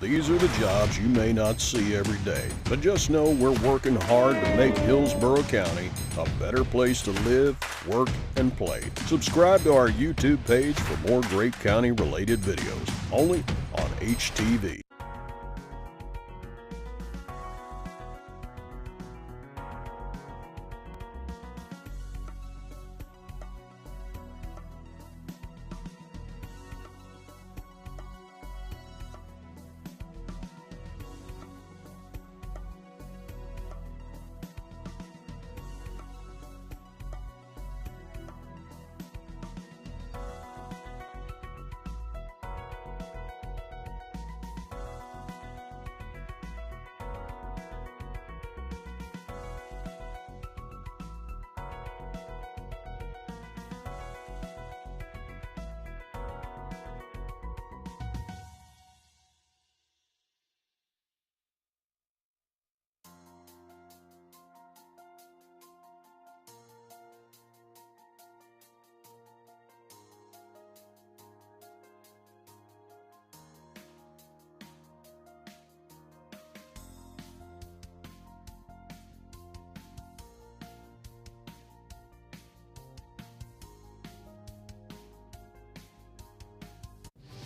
These are the jobs you may not see every day, but just know we're working hard to make Hillsborough County a better place to live, work, and play. Subscribe to our YouTube page for more great county-related videos, only on HTV.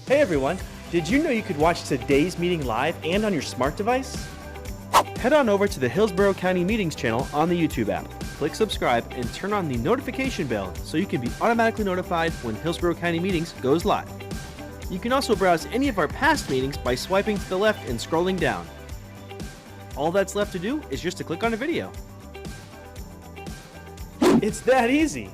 Hey everyone, did you know you could watch today's meeting live and on your smart device? Head on over to the Hillsborough County Meetings channel on the YouTube app. Click subscribe and turn on the notification bell so you can be automatically notified when Hillsborough County Meetings goes live. You can also browse any of our past meetings by swiping to the left and scrolling down. All that's left to do is just to click on a video. It's that easy!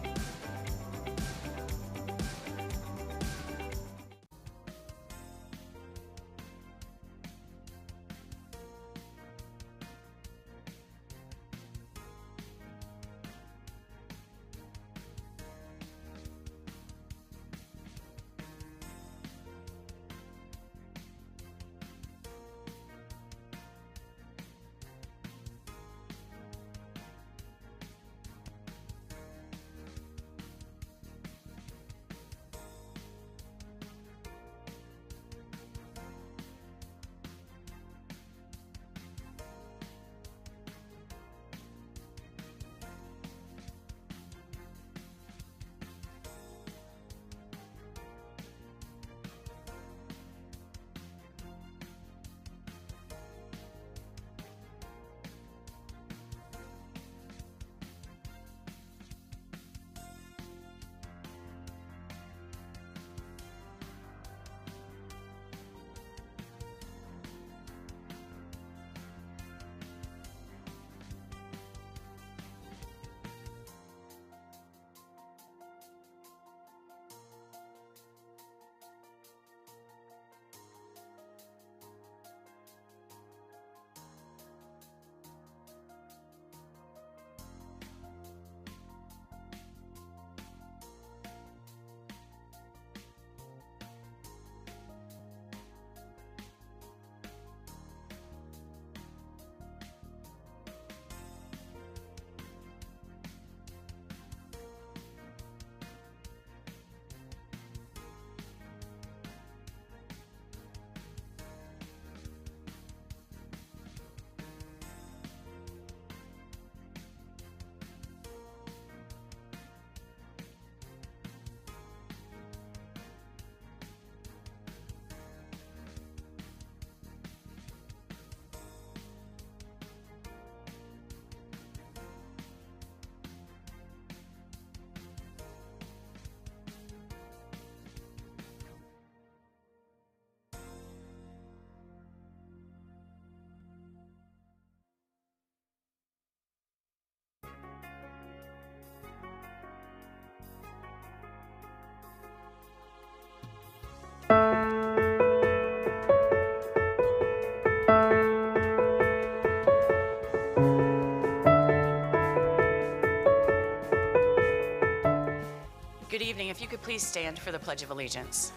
Good evening. If you could please stand for the Pledge of Allegiance.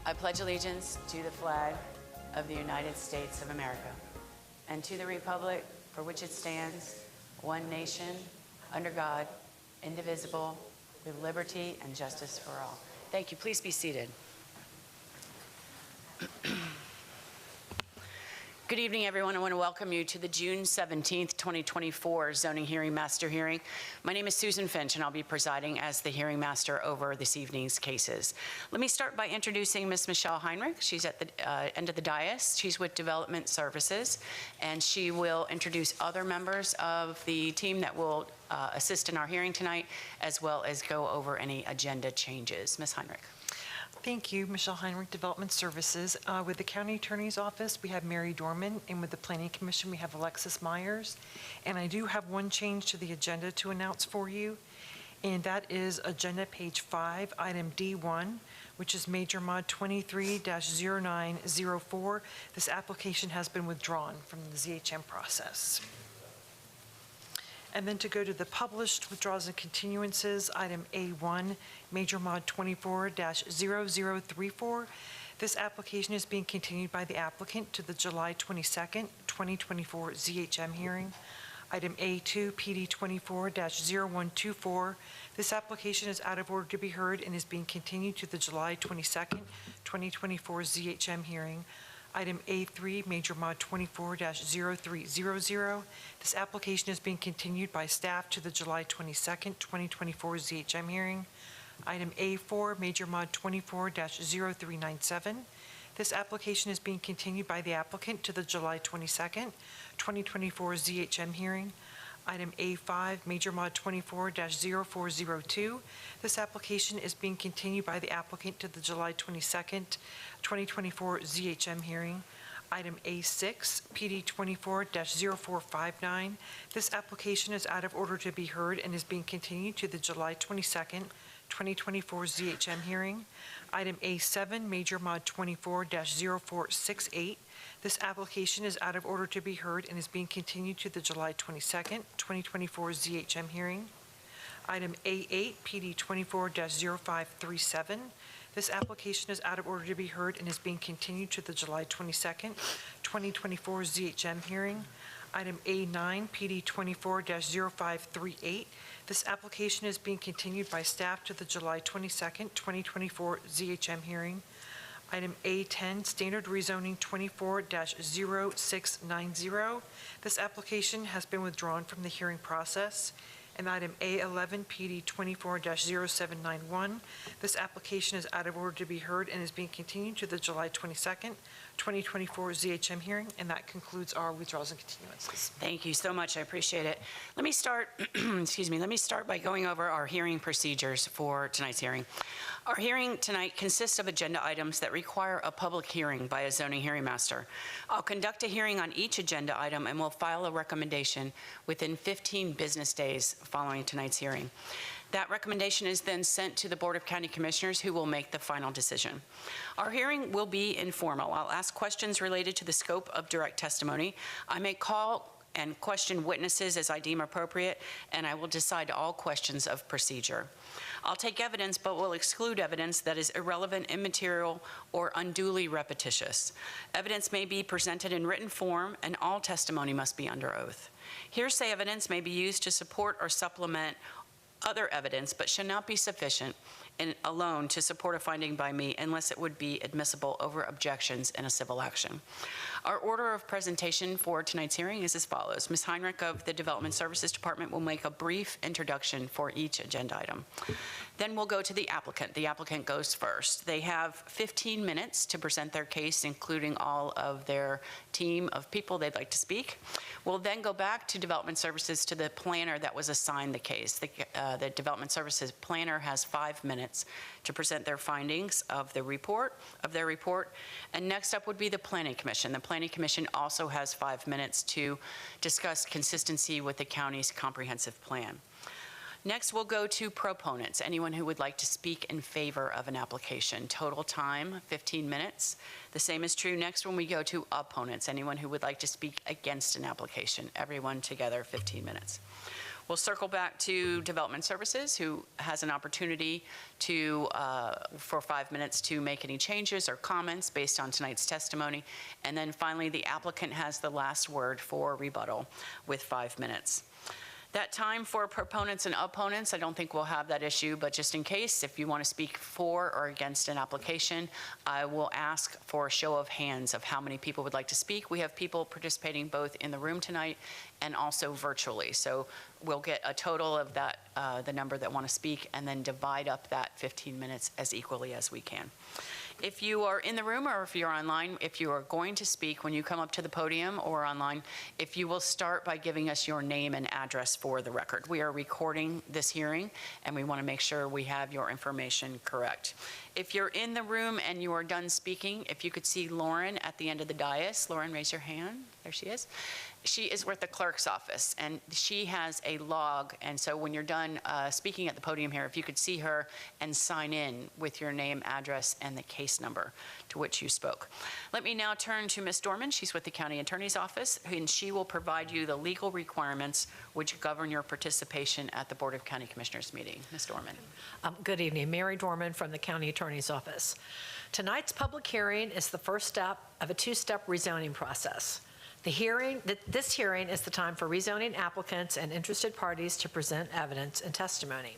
I pledge allegiance to the flag of the United States of America and to the republic for which it stands, one nation, under God, indivisible, with liberty and justice for all. Thank you. Please be seated. Good evening, everyone. I want to welcome you to the June 17th, 2024 Zoning Hearing Master Hearing. My name is Susan Finch, and I'll be presiding as the hearing master over this evening's cases. Let me start by introducing Ms. Michelle Heinrich. She's at the end of the dais. She's with Development Services, and she will introduce other members of the team that will assist in our hearing tonight, as well as go over any agenda changes. Ms. Heinrich. Thank you, Michelle Heinrich, Development Services. With the County Attorney's Office, we have Mary Dorman, and with the Planning Commission, we have Alexis Myers. And I do have one change to the agenda to announce for you, and that is agenda page 5, item D1, which is Major Mod 23-0904. This application has been withdrawn from the ZHM process. And then to go to the published withdrawals and continuances, item A1, Major Mod 24-0034. This application is being continued by the applicant to the July 22nd, 2024 ZHM hearing. Item A2, PD 24-0124. This application is out of order to be heard and is being continued to the July 22nd, 2024 ZHM hearing. Item A3, Major Mod 24-0300. This application is being continued by staff to the July 22nd, 2024 ZHM hearing. Item A4, Major Mod 24-0397. This application is being continued by the applicant to the July 22nd, 2024 ZHM hearing. Item A5, Major Mod 24-0402. This application is being continued by the applicant to the July 22nd, 2024 ZHM hearing. Item A6, PD 24-0459. This application is out of order to be heard and is being continued to the July 22nd, 2024 ZHM hearing. Item A7, Major Mod 24-0468. This application is out of order to be heard and is being continued to the July 22nd, 2024 ZHM hearing. Item A8, PD 24-0537. This application is out of order to be heard and is being continued to the July 22nd, 2024 ZHM hearing. Item A9, PD 24-0538. This application is being continued by staff to the July 22nd, 2024 ZHM hearing. Item A10, Standard Rezoning 24-0690. This application has been withdrawn from the hearing process. And item A11, PD 24-0791. This application is out of order to be heard and is being continued to the July 22nd, 2024 ZHM hearing, and that concludes our withdrawals and continuances. Thank you so much. I appreciate it. Let me start, excuse me, let me start by going over our hearing procedures for tonight's hearing. Our hearing tonight consists of agenda items that require a public hearing by a zoning hearing master. I'll conduct a hearing on each agenda item and will file a recommendation within 15 business days following tonight's hearing. That recommendation is then sent to the Board of County Commissioners, who will make the final decision. Our hearing will be informal. I'll ask questions related to the scope of direct testimony. I may call and question witnesses as I deem appropriate, and I will decide all questions of procedure. I'll take evidence, but will exclude evidence that is irrelevant, immaterial, or unduly repetitious. Evidence may be presented in written form, and all testimony must be under oath. Hearsay evidence may be used to support or supplement other evidence, but should not be sufficient alone to support a finding by me unless it would be admissible over objections in a civil action. Our order of presentation for tonight's hearing is as follows. Ms. Heinrich of the Development Services Department will make a brief introduction for each agenda item. Then we'll go to the applicant. The applicant goes first. They have 15 minutes to present their case, including all of their team of people they'd like to speak. We'll then go back to Development Services, to the planner that was assigned the case. The Development Services planner has 5 minutes to present their findings of their report. And next up would be the Planning Commission. The Planning Commission also has 5 minutes to discuss consistency with the county's comprehensive plan. Next, we'll go to proponents, anyone who would like to speak in favor of an application. Total time, 15 minutes. The same is true next when we go to opponents, anyone who would like to speak against an application. Everyone together, 15 minutes. We'll circle back to Development Services, who has an opportunity to, for 5 minutes to make any changes or comments based on tonight's testimony. And then finally, the applicant has the last word for rebuttal with 5 minutes. That time for proponents and opponents, I don't think we'll have that issue, but just in case, if you want to speak for or against an application, I will ask for a show of hands of how many people would like to speak. We have people participating both in the room tonight and also virtually. So we'll get a total of that, the number that want to speak, and then divide up that 15 minutes as equally as we can. If you are in the room or if you're online, if you are going to speak when you come up to the podium or online, if you will start by giving us your name and address for the record. We are recording this hearing, and we want to make sure we have your information correct. If you're in the room and you are done speaking, if you could see Lauren at the end of the dais. Lauren, raise your hand. There she is. She is with the clerk's office, and she has a log, and so when you're done speaking at the podium here, if you could see her and sign in with your name, address, and the case number to which you spoke. Let me now turn to Ms. Dorman. She's with the County Attorney's Office, and she will provide you the legal requirements which govern your participation at the Board of County Commissioners meeting. Ms. Dorman. Good evening. Mary Dorman from the County Attorney's Office. Tonight's public hearing is the first step of a two-step rezoning process. This hearing is the time for rezoning applicants and interested parties to present evidence and testimony.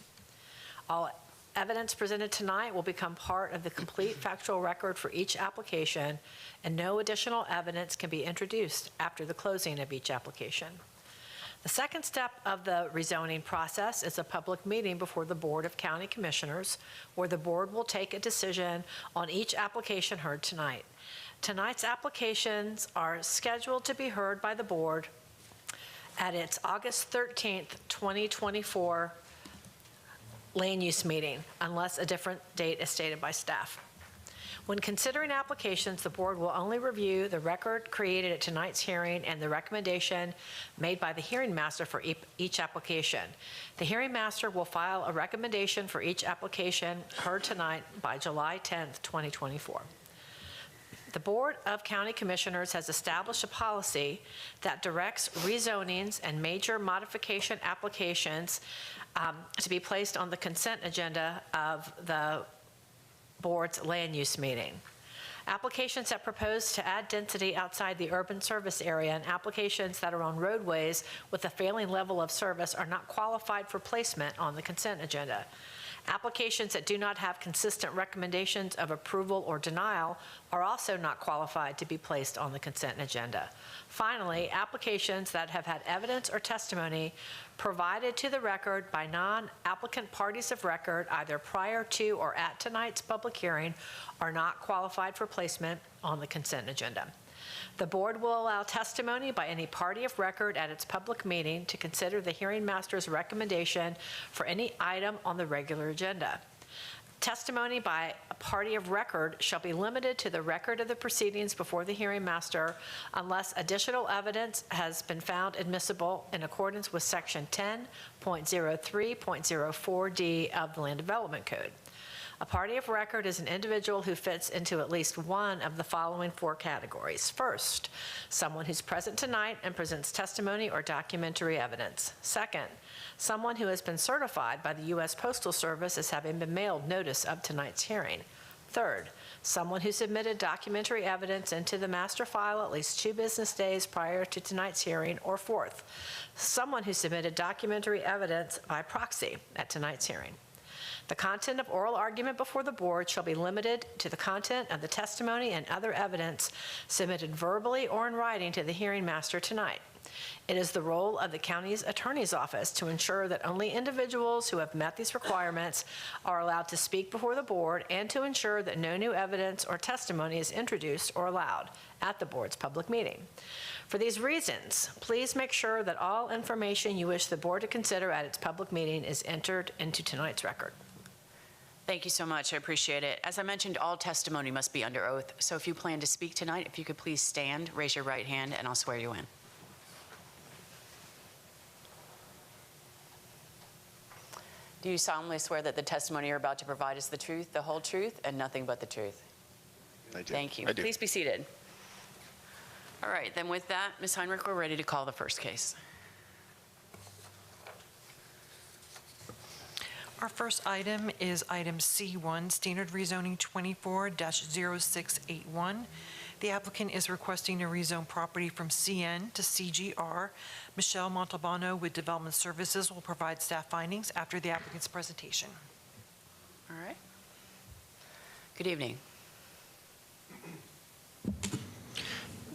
All evidence presented tonight will become part of the complete factual record for each application, and no additional evidence can be introduced after the closing of each application. The second step of the rezoning process is a public meeting before the Board of County Commissioners, where the board will take a decision on each application heard tonight. Tonight's applications are scheduled to be heard by the board at its August 13th, 2024 land use meeting, unless a different date is stated by staff. When considering applications, the board will only review the record created at tonight's hearing and the recommendation made by the hearing master for each application. The hearing master will file a recommendation for each application heard tonight by July 10th, 2024. The Board of County Commissioners has established a policy that directs rezonings and major modification applications to be placed on the consent agenda of the board's land use meeting. Applications that propose to add density outside the urban service area and applications that are on roadways with a failing level of service are not qualified for placement on the consent agenda. Applications that do not have consistent recommendations of approval or denial are also not qualified to be placed on the consent agenda. Finally, applications that have had evidence or testimony provided to the record by non-applicant parties of record, either prior to or at tonight's public hearing, are not qualified for placement on the consent agenda. The board will allow testimony by any party of record at its public meeting to consider the hearing master's recommendation for any item on the regular agenda. Testimony by a party of record shall be limited to the record of the proceedings before the hearing master unless additional evidence has been found admissible in accordance with Section 10.03.04D of the Land Development Code. A party of record is an individual who fits into at least one of the following four categories. First, someone who's present tonight and presents testimony or documentary evidence. Second, someone who has been certified by the U.S. Postal Service as having been mailed notice of tonight's hearing. Third, someone who submitted documentary evidence into the master file at least 2 business days prior to tonight's hearing. Or fourth, someone who submitted documentary evidence by proxy at tonight's hearing. The content of oral argument before the board shall be limited to the content of the testimony and other evidence submitted verbally or in writing to the hearing master tonight. It is the role of the county's attorney's office to ensure that only individuals who have met these requirements are allowed to speak before the board and to ensure that no new evidence or testimony is introduced or allowed at the board's public meeting. For these reasons, please make sure that all information you wish the board to consider at its public meeting is entered into tonight's record. Thank you so much. I appreciate it. As I mentioned, all testimony must be under oath. So if you plan to speak tonight, if you could please stand, raise your right hand, and I'll swear you in. Do you solemnly swear that the testimony you're about to provide is the truth, the whole truth, and nothing but the truth? I do. Thank you. I do. Please be seated. All right, then with that, Ms. Heinrich, we're ready to call the first case. Our first item is item C1, standard rezoning 24-0681. The applicant is requesting to rezone property from CN to CGR. Michelle Montalbano with Development Services will provide staff findings after the applicant's presentation. All right. Good evening.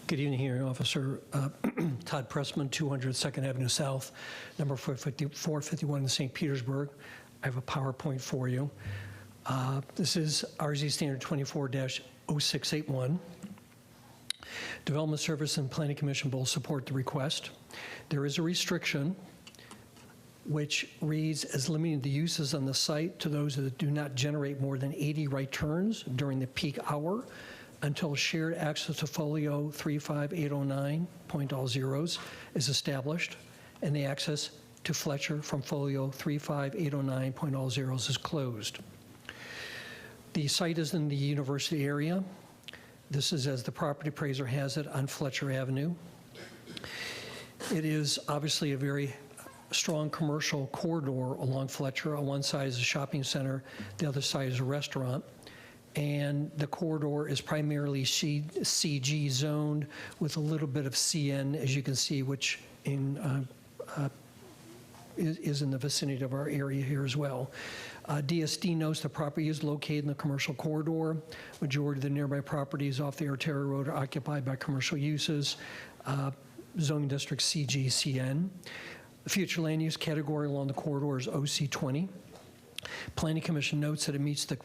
Good evening, hearing officer. Todd Pressman, 200 2nd Avenue South, number 451 in St. Petersburg. I have a PowerPoint for you. This is RZ Standard 24-0681. Development Service and Planning Commission both support the request. There is a restriction which reads as limiting the uses on the site to those that do not generate more than 80 right turns during the peak hour until shared access to folio 35809.00 is established and the access to Fletcher from folio 35809.00 is closed. The site is in the university area. This is as the property appraiser has it on Fletcher Avenue. It is obviously a very strong commercial corridor along Fletcher. On one side is a shopping center, the other side is a restaurant. And the corridor is primarily CG zoned with a little bit of CN, as you can see, which is in the vicinity of our area here as well. DSD notes the property is located in the commercial corridor. Majority of the nearby properties off the Artero Road are occupied by commercial uses. Zoning district CGCN. The future land use category along the corridor is OC20. Planning Commission notes that it meets the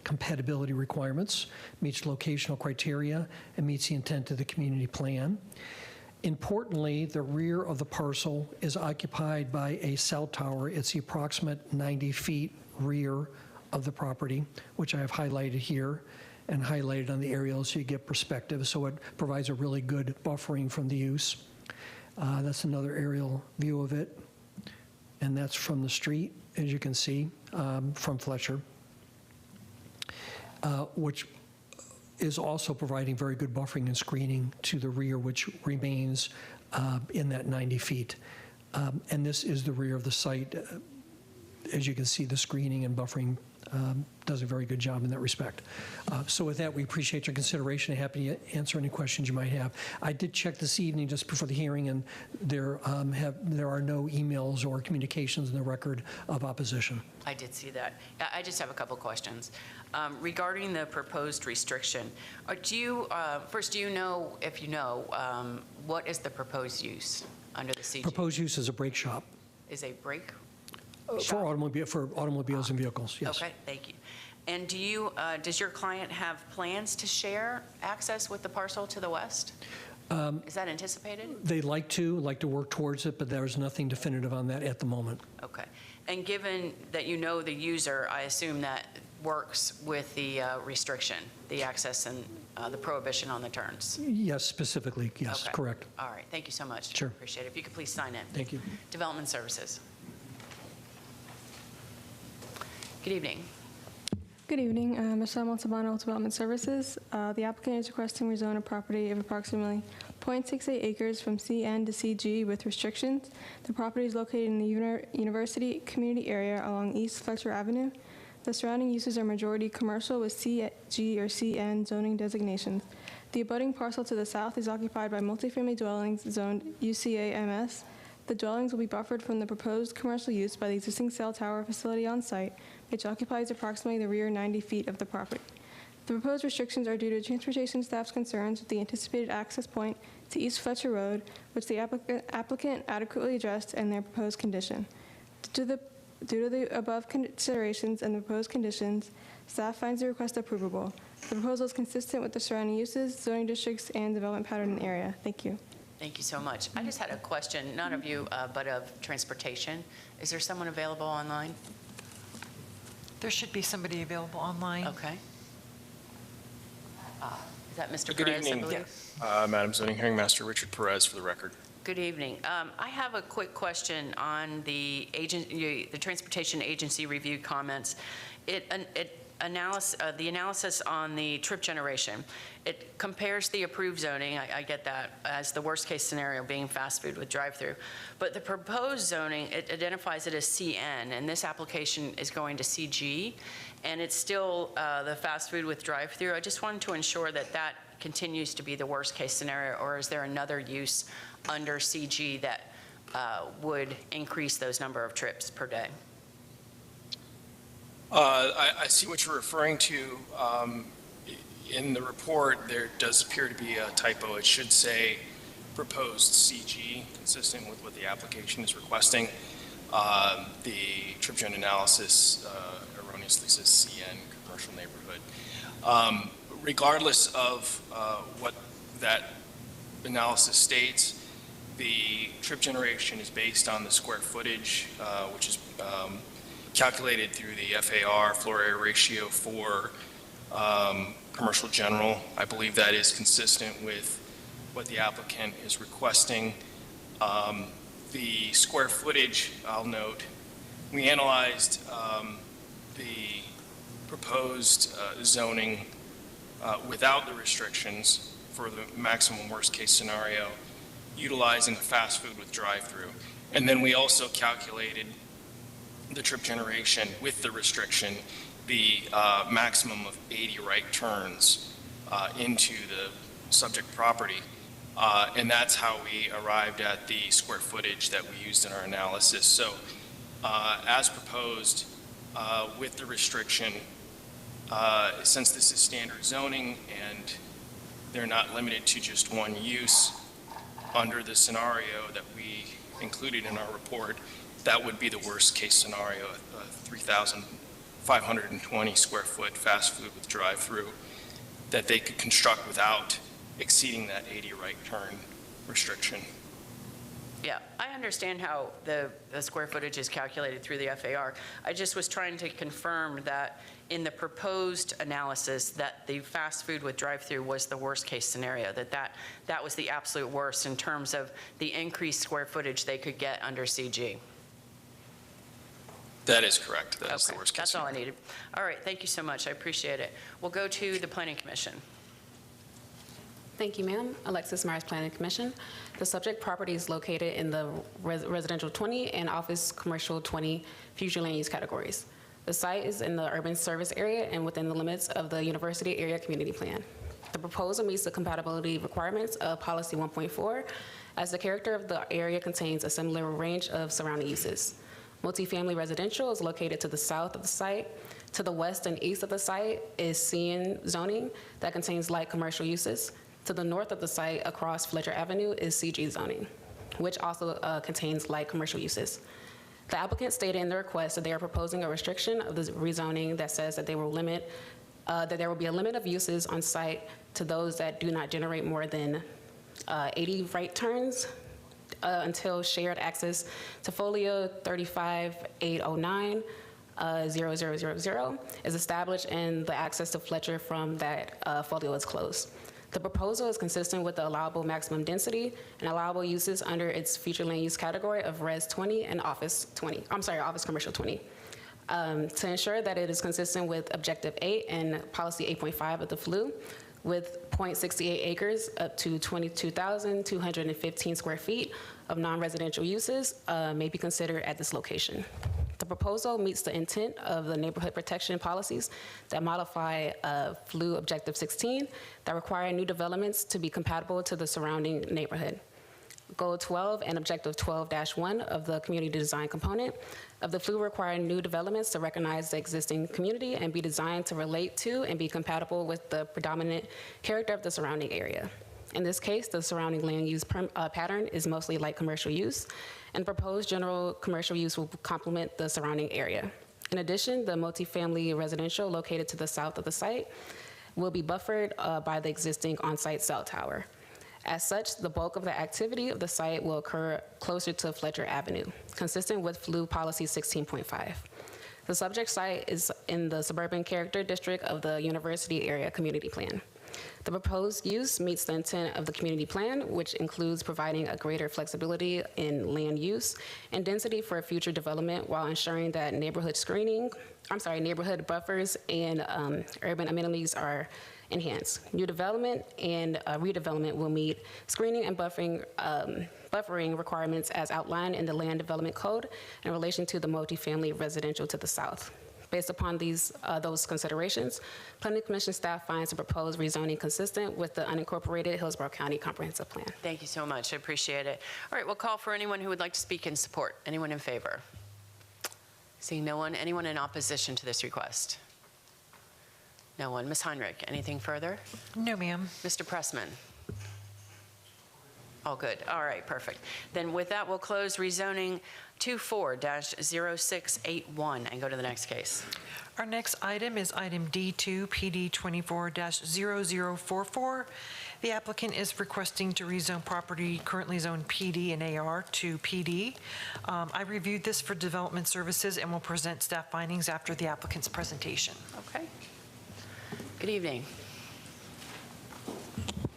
compatibility requirements, meets locational criteria, and meets the intent of the community plan. Importantly, the rear of the parcel is occupied by a cell tower. It's the approximate 90 feet rear of the property, which I have highlighted here and highlighted on the aerial so you get perspective. So it provides a really good buffering from the use. That's another aerial view of it. And that's from the street, as you can see, from Fletcher, which is also providing very good buffering and screening to the rear, which remains in that 90 feet. And this is the rear of the site. As you can see, the screening and buffering does a very good job in that respect. So with that, we appreciate your consideration. I'm happy to answer any questions you might have. I did check this evening just before the hearing, and there are no emails or communications in the record of opposition. I did see that. I just have a couple questions. Regarding the proposed restriction, do you know, if you know, what is the proposed use under the CG? Proposed use is a brake shop. Is a brake For automobiles and vehicles, yes. Okay, thank you. And does your client have plans to share access with the parcel to the west? Is that anticipated? They'd like to work towards it, but there's nothing definitive on that at the moment. Okay. And given that you know the user, I assume that works with the restriction, the access and the prohibition on the turns? Yes, specifically, yes, Okay. Correct. All right, thank you so much. Sure. Appreciate it. If you could please sign in. Thank you. Development Services. Good evening. Good evening, Michelle Montalbano, Development Services. The applicant is requesting rezone a property of approximately 0.68 acres from CN to CG with restrictions. The property is located in the university community area along East Fletcher Avenue. The surrounding uses are majority commercial with CG or CN zoning designations. The abutting parcel to the south is occupied by multifamily dwellings zoned UCA-MS. The dwellings will be buffered from the proposed commercial use by the existing cell tower facility on site, which occupies approximately the rear 90 feet of the property. The proposed restrictions are due to transportation staff's concerns with the anticipated access point to East Fletcher Road, which the applicant adequately addressed in their proposed condition. Due to the above considerations and the proposed conditions, staff finds the request approvable. The proposal is consistent with the surrounding uses, zoning districts, and development pattern in the area. Thank you. Thank you so much. I just had a question, not of you, but of transportation. Is there someone available online? There should be somebody available online. Okay. Is that Mr. Good Perez, evening, I believe? Madam Zoning Hearing Master Richard Perez for the record. Good evening. I have a quick question on the Transportation Agency review comments. The analysis on the trip generation, it compares the approved zoning, I get that, as the worst case scenario being fast food with drive-through. But the proposed zoning, it identifies it as CN, and this application is going to CG, and it's still the fast food with drive-through. I just wanted to ensure that that continues to be the worst-case scenario, or is there another use under CG that would increase those number of trips per day? I see what you're referring to. In the report, there does appear to be a typo. It should say proposed CG, consistent with what the application is requesting. The trip gen analysis erroneously says CN, commercial neighborhood. Regardless of what that analysis states, the trip generation is based on the square footage, which is calculated through the FAR, floor area ratio for commercial general. I believe that is consistent with what the applicant is requesting. The square footage, I'll note, we analyzed the proposed zoning without the restrictions for the maximum worst case scenario, utilizing the fast food with drive-through. And then we also calculated the trip generation with the restriction, the maximum of 80 right turns into the subject property. And that's how we arrived at the square footage that we used in our analysis. So as proposed with the restriction, since this is standard zoning and they're not limited to just one use, under the scenario that we included in our report, that would be the worst case scenario, 3,520 square foot fast food with drive-through that they could construct without exceeding that 80 right turn restriction. Yeah, I understand how the square footage is calculated through the FAR. I just was trying to confirm that in the proposed analysis that the fast food with drive-through was the worst case scenario, that was the absolute worst in terms of the increased square footage they could get under CG. That is correct. That is the worst case That's all I scenario. needed. All right, thank you so much. I appreciate it. We'll go to the Planning Commission. Thank you, ma'am. Alexis Myers, Planning Commission. The subject property is located in the residential 20 and office commercial 20 future land use categories. The site is in the urban service area and within the limits of the University Area Community Plan. The proposal meets the compatibility requirements of Policy 1.4, as the character of the area contains a similar range of surrounding uses. Multifamily residential is located to the south of the site. To the west and east of the site is CN zoning that contains light commercial uses. To the north of the site, across Fletcher Avenue, is CG zoning, which also contains light commercial uses. The applicant stated in the request that they are proposing a restriction of the rezoning that says that they will limit, that there will be a limit of uses on site to those that do not generate more than 80 right turns until shared access to folio 35809 0000 is established and the access to Fletcher from that folio is closed. The proposal is consistent with the allowable maximum density and allowable uses under its future land use category of Res 20 and Office Commercial 20. To ensure that it is consistent with Objective 8 and Policy 8.5 of the FLU, with 0.68 acres up to 22,215 square feet of non-residential uses may be considered at this location. The proposal meets the intent of the neighborhood protection policies that modify FLU Objective 16 that require new developments to be compatible to the surrounding neighborhood. Goal 12 and Objective 12-1 of the community design component of the FLU require new developments to recognize the existing community and be designed to relate to and be compatible with the predominant character of the surrounding area. In this case, the surrounding land use pattern is mostly light commercial use, and proposed general commercial use will complement the surrounding area. In addition, the multifamily residential located to the south of the site will be buffered by the existing on-site cell tower. As such, the bulk of the activity of the site will occur closer to Fletcher Avenue, consistent with FLU Policy 16.5. The subject site is in the suburban character district of the University Area Community Plan. The proposed use meets the intent of the community plan, which includes providing a greater flexibility in land use and density for future development while ensuring that neighborhood buffers and urban amenities are enhanced. New development and redevelopment will meet screening and buffering requirements as outlined in the Land Development Code in relation to the multifamily residential to the south. Based upon those considerations, Planning Commission staff finds the proposed rezoning consistent with the unincorporated Hillsborough County Comprehensive Plan. Thank you so much. I appreciate it. All right, we'll call for anyone who would like to speak in support. Anyone in favor? Seeing no one. Anyone in opposition to this request? No one. Ms. Heinrich, anything further? No, ma'am. Mr. Pressman? All good. All right, perfect. Then with that, we'll close rezoning 24-0681 and go to the next case. Our next item is item D2, PD 24-0044. The applicant is requesting to rezone property currently zoned PD and AR to PD. I reviewed this for development services and will present staff findings after the applicant's presentation. Okay. Good evening.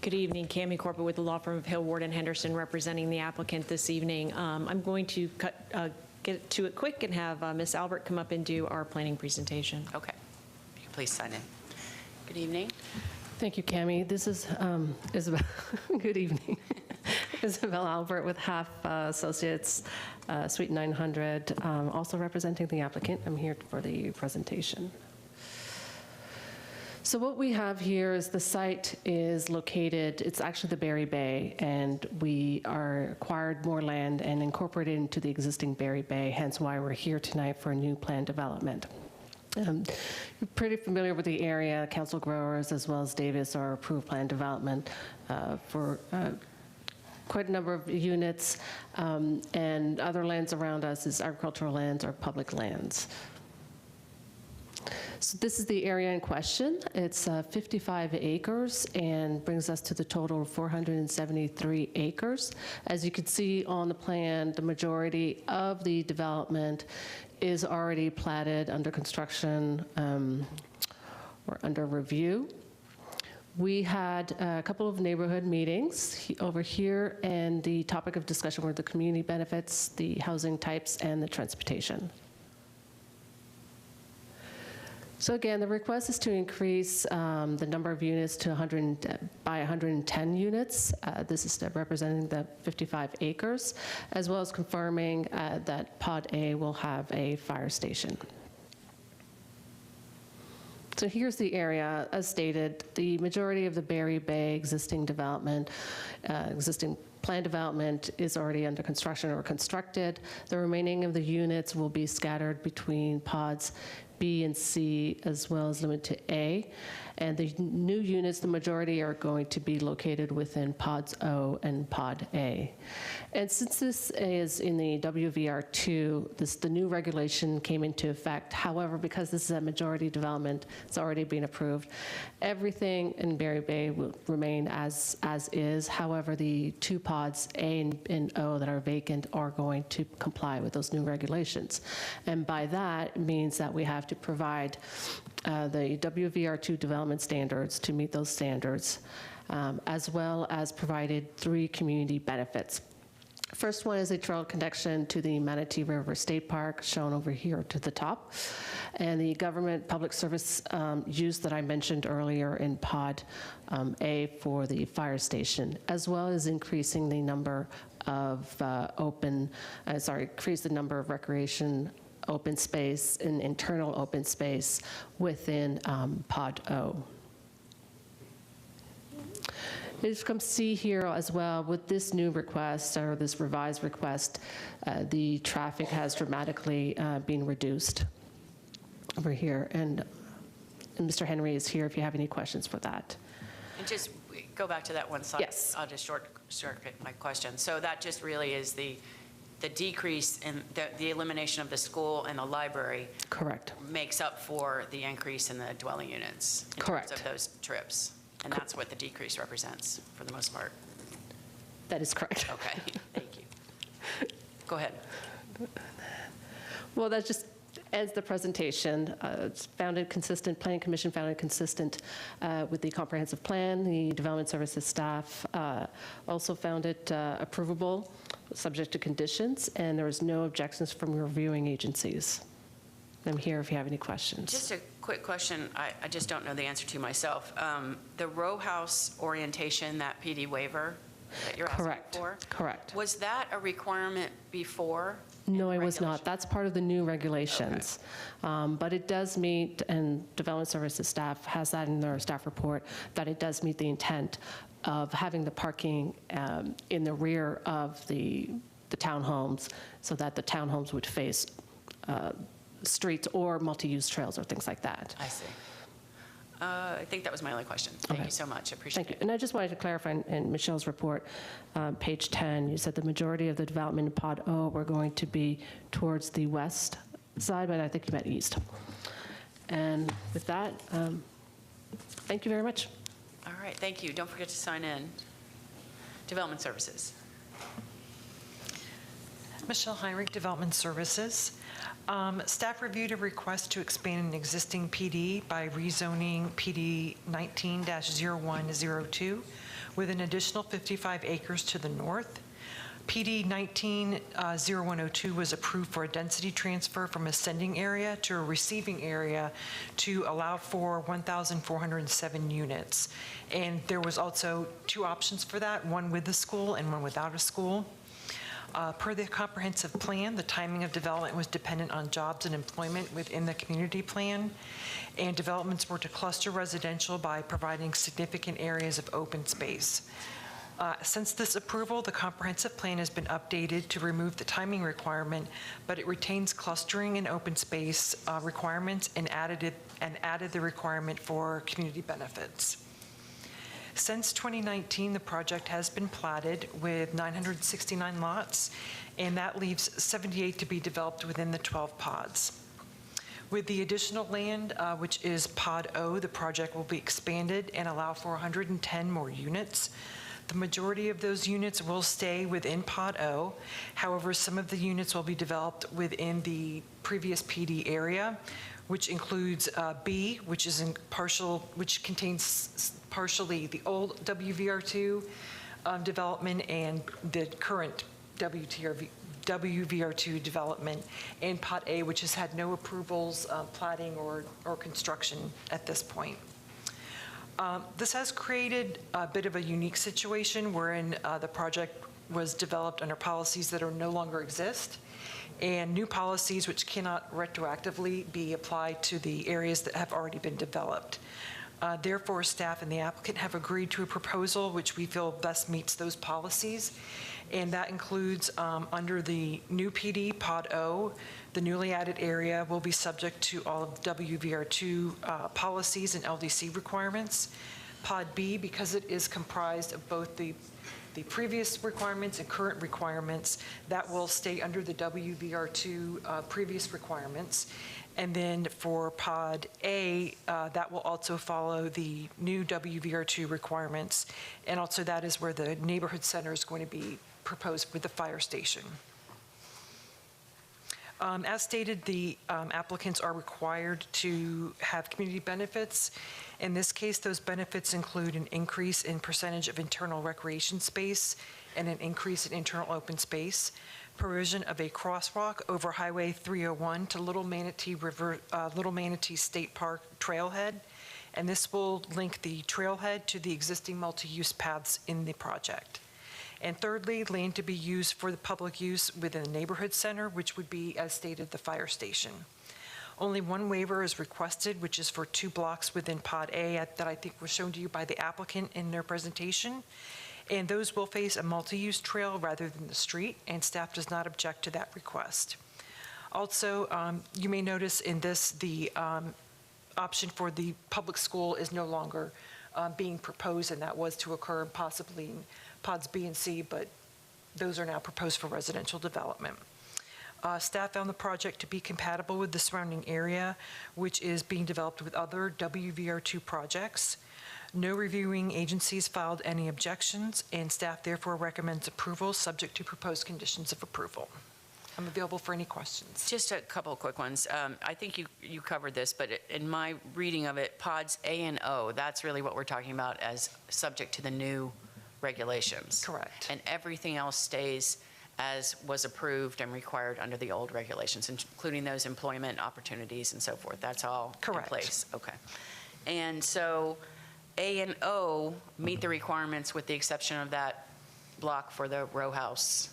Good evening, Cammie Corbett with the law firm of Hill, Ward & Henderson, representing the applicant this evening. I'm going to get to it quick and have Ms. Albert come up and do our planning presentation. Okay. If you could please sign in. Good evening. Thank you, Cammie. This is Isabel. Good evening. Isabel Albert with Half Associates, Suite 900, also representing the applicant. I'm here for the presentation. So what we have here is the site is located, it's actually the Berry Bay, and we acquired more land and incorporated into the existing Berry Bay, hence why we're here tonight for a new planned development. You're pretty familiar with the area. Council Growers as well as Davis are approved planned development for quite a number of units, and other lands around us is agricultural lands or public lands. So this is the area in question. It's 55 acres and brings us to the total of 473 acres. As you can see on the plan, the majority of the development is already platted, under construction, or under review. We had a couple of neighborhood meetings over here, and the topic of discussion were the community benefits, the housing types, and the transportation. So again, the request is to increase the number of units to 110 units. This is representing the 55 acres, as well as confirming that Pod A will have a fire station. So here's the area. As stated, the majority of the Berry Bay existing development, existing planned development is already under construction or constructed. The remaining of the units will be scattered between pods B and C, as well as limited to A. And the new units, the majority are going to be located within pods O and pod A. And since this is in the WVR2, the new regulation came into effect. However, because this is a majority development, it's already been approved. Everything in Berry Bay will remain as is. However, the two pods A and O that are vacant are going to comply with those new regulations. And by that, it means that we have to provide the WVR2 development standards to meet those standards, as well as provided 3 community benefits. First one is a trail connection to the Manatee River State Park, shown over here to the top, and the government public service use that I mentioned earlier in Pod A for the fire station, as well as increasing the number of increase the number of recreation open space and internal open space within Pod O. As you can see here as well, with this new request, or this revised request, the traffic has dramatically been reduced over here. And Mr. Henry is here if you have any questions for that. And just go back to that one slide. Yes. I'll just shortcut my question. So that just really is the decrease in the elimination of the school and the library. Correct. Makes up for the increase in the dwelling units. Correct. In terms of those trips. And that's what the decrease represents for the most part. That is correct. Okay, thank you. Go ahead. Well, that just ends the presentation. It's founded consistent, Planning Commission found it consistent with the comprehensive plan. The development services staff also found it approvable, subject to conditions, and there was no objections from reviewing agencies. I'm here if you have any questions. Just a quick question, I just don't know the answer to myself. The row house orientation, that PD waiver that you're asking for? Correct. Was that a requirement before No, I was not. That's part of the new regulations. But it does meet, and Development Services staff has that in their staff report, that it does meet the intent of having the parking in the rear of the townhomes, so that the townhomes would face streets or multi-use trails or things like that. I see. I think that was my only question. Thank you so much. I appreciate Thank you. it. And I just wanted to clarify in Michelle's report, page 10, you said the majority of the development in Pod O were going to be towards the west side, but I think you meant east. And with that, thank you very much. All right, thank you. Don't forget to sign in. Development Services. Michelle Heinrich, Development Services. Staff reviewed a request to expand an existing PD by rezoning PD 19-0102 with an additional 55 acres to the north. PD 19-0102 was approved for a density transfer from a sending area to a receiving area to allow for 1,407 units. And there was also two options for that, one with the school and one without a school. Per the comprehensive plan, the timing of development was dependent on jobs and employment within the community plan, and developments were to cluster residential by providing significant areas of open space. Since this approval, the comprehensive plan has been updated to remove the timing requirement, but it retains clustering and open space requirements and added the requirement for community benefits. Since 2019, the project has been platted with 969 lots, and that leaves 78 to be developed within the 12 pods. With the additional land, which is Pod O, the project will be expanded and allow for 110 more units. The majority of those units will stay within Pod O. However, some of the units will be developed within the previous PD area, which includes B, which is which contains partially the old WVR2 development and the current WVR2 development, and Pot A, which has had no approvals, platting, or construction at this point. This has created a bit of a unique situation wherein the project was developed under policies that no longer exist, and new policies which cannot retroactively be applied to the areas that have already been developed. Therefore, staff and the applicant have agreed to a proposal which we feel best meets those policies, and that includes under the new PD, Pod O, the newly added area will be subject to all of the WVR2 policies and LDC requirements. Pod B, because it is comprised of both the previous requirements and current requirements, that will stay under the WVR2 previous requirements. And then for Pod A, that will also follow the new WVR2 requirements. And also that is where the neighborhood center is going to be proposed with the fire station. As stated, the applicants are required to have community benefits. In this case, those benefits include an increase in percentage of internal recreation space and an increase in internal open space, provision of a crosswalk over Highway 301 to Little Manatee State Park trailhead, and this will link the trailhead to the existing multi-use paths in the project. And thirdly, land to be used for the public use within the neighborhood center, which would be, as stated, the fire station. Only one waiver is requested, which is for 2 blocks within Pod A that I think was shown to you by the applicant in their presentation. And those will face a multi-use trail rather than the street, and staff does not object to that request. Also, you may notice in this, the option for the public school is no longer being proposed, and that was to occur possibly in Pods B and C, but those are now proposed for residential development. Staff found the project to be compatible with the surrounding area, which is being developed with other WVR2 projects. No reviewing agencies filed any objections, and staff therefore recommends approval subject to proposed conditions of approval. I'm available for any questions. Just a couple of quick ones. I think you covered this, but in my reading of it, Pods A and O, that's really what we're talking about as subject to the new regulations. Correct. And everything else stays as was approved and required under the old regulations, including those employment opportunities and so forth. That's all Correct. In place. Okay. And so A and O meet the requirements with the exception of that block for the row house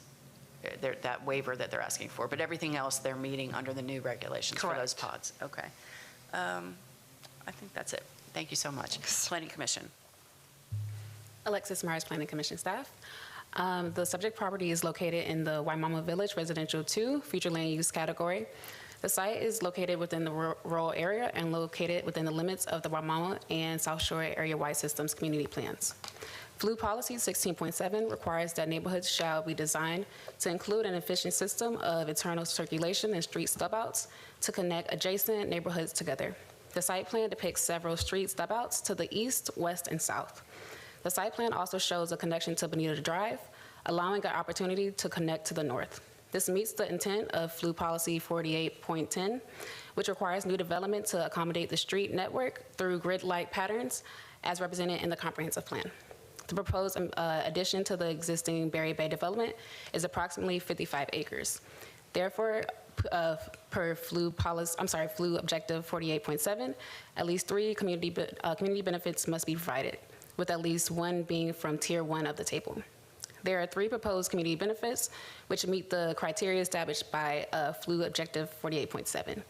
that waiver that they're asking for. But everything else, they're meeting under the new regulations for those pods. Okay. I think that's it. Thank you so much. Planning Commission. Alexis Myers, Planning Commission staff. The subject property is located in the Waimama Village Residential 2 future land use category. The site is located within the rural area and located within the limits of the Waimama and South Shore Area-Wide Systems community plans. Flu Policy 16.7 requires that neighborhoods shall be designed to include an efficient system of internal circulation and street stub-outs to connect adjacent neighborhoods together. The site plan depicts several street stub-outs to the east, west, and south. The site plan also shows a connection to Bonita Drive, allowing an opportunity to connect to the north. This meets the intent of Flu Policy 48.10, which requires new development to accommodate the street network through grid-like patterns as represented in the comprehensive plan. The proposed addition to the existing Berry Bay development is approximately 55 acres. Therefore, per Flu Objective 48.7, at least 3 community benefits must be provided, with at least 1 being from Tier 1 of the table. There are 3 proposed community benefits which meet the criteria established by Flu Objective 48.7.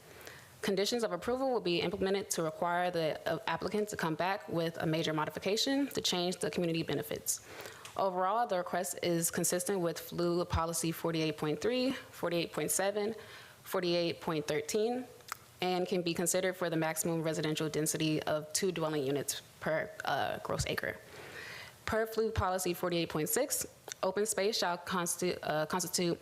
Conditions of approval will be implemented to require the applicant to come back with a major modification to change the community benefits. Overall, the request is consistent with Flu Policy 48.3, 48.7, 48.13, and can be considered for the maximum residential density of 2 dwelling units per gross acre. Per Flu Policy 48.6, open space shall constitute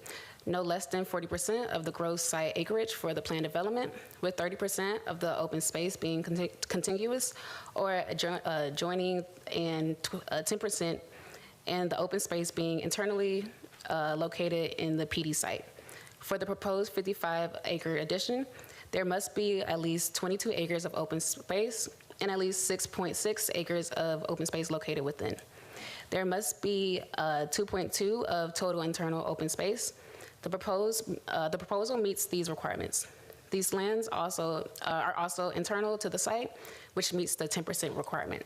no less than 40% of the gross site acreage for the planned development, with 30% of the open space being contiguous or adjoining and 10% and the open space being internally located in the PD site. For the proposed 55-acre addition, there must be at least 22 acres of open space and at least 6.6 acres of open space located within. There must be 2.2 of total internal open space. The proposal meets these requirements. These lands are also internal to the site, which meets the 10% requirement.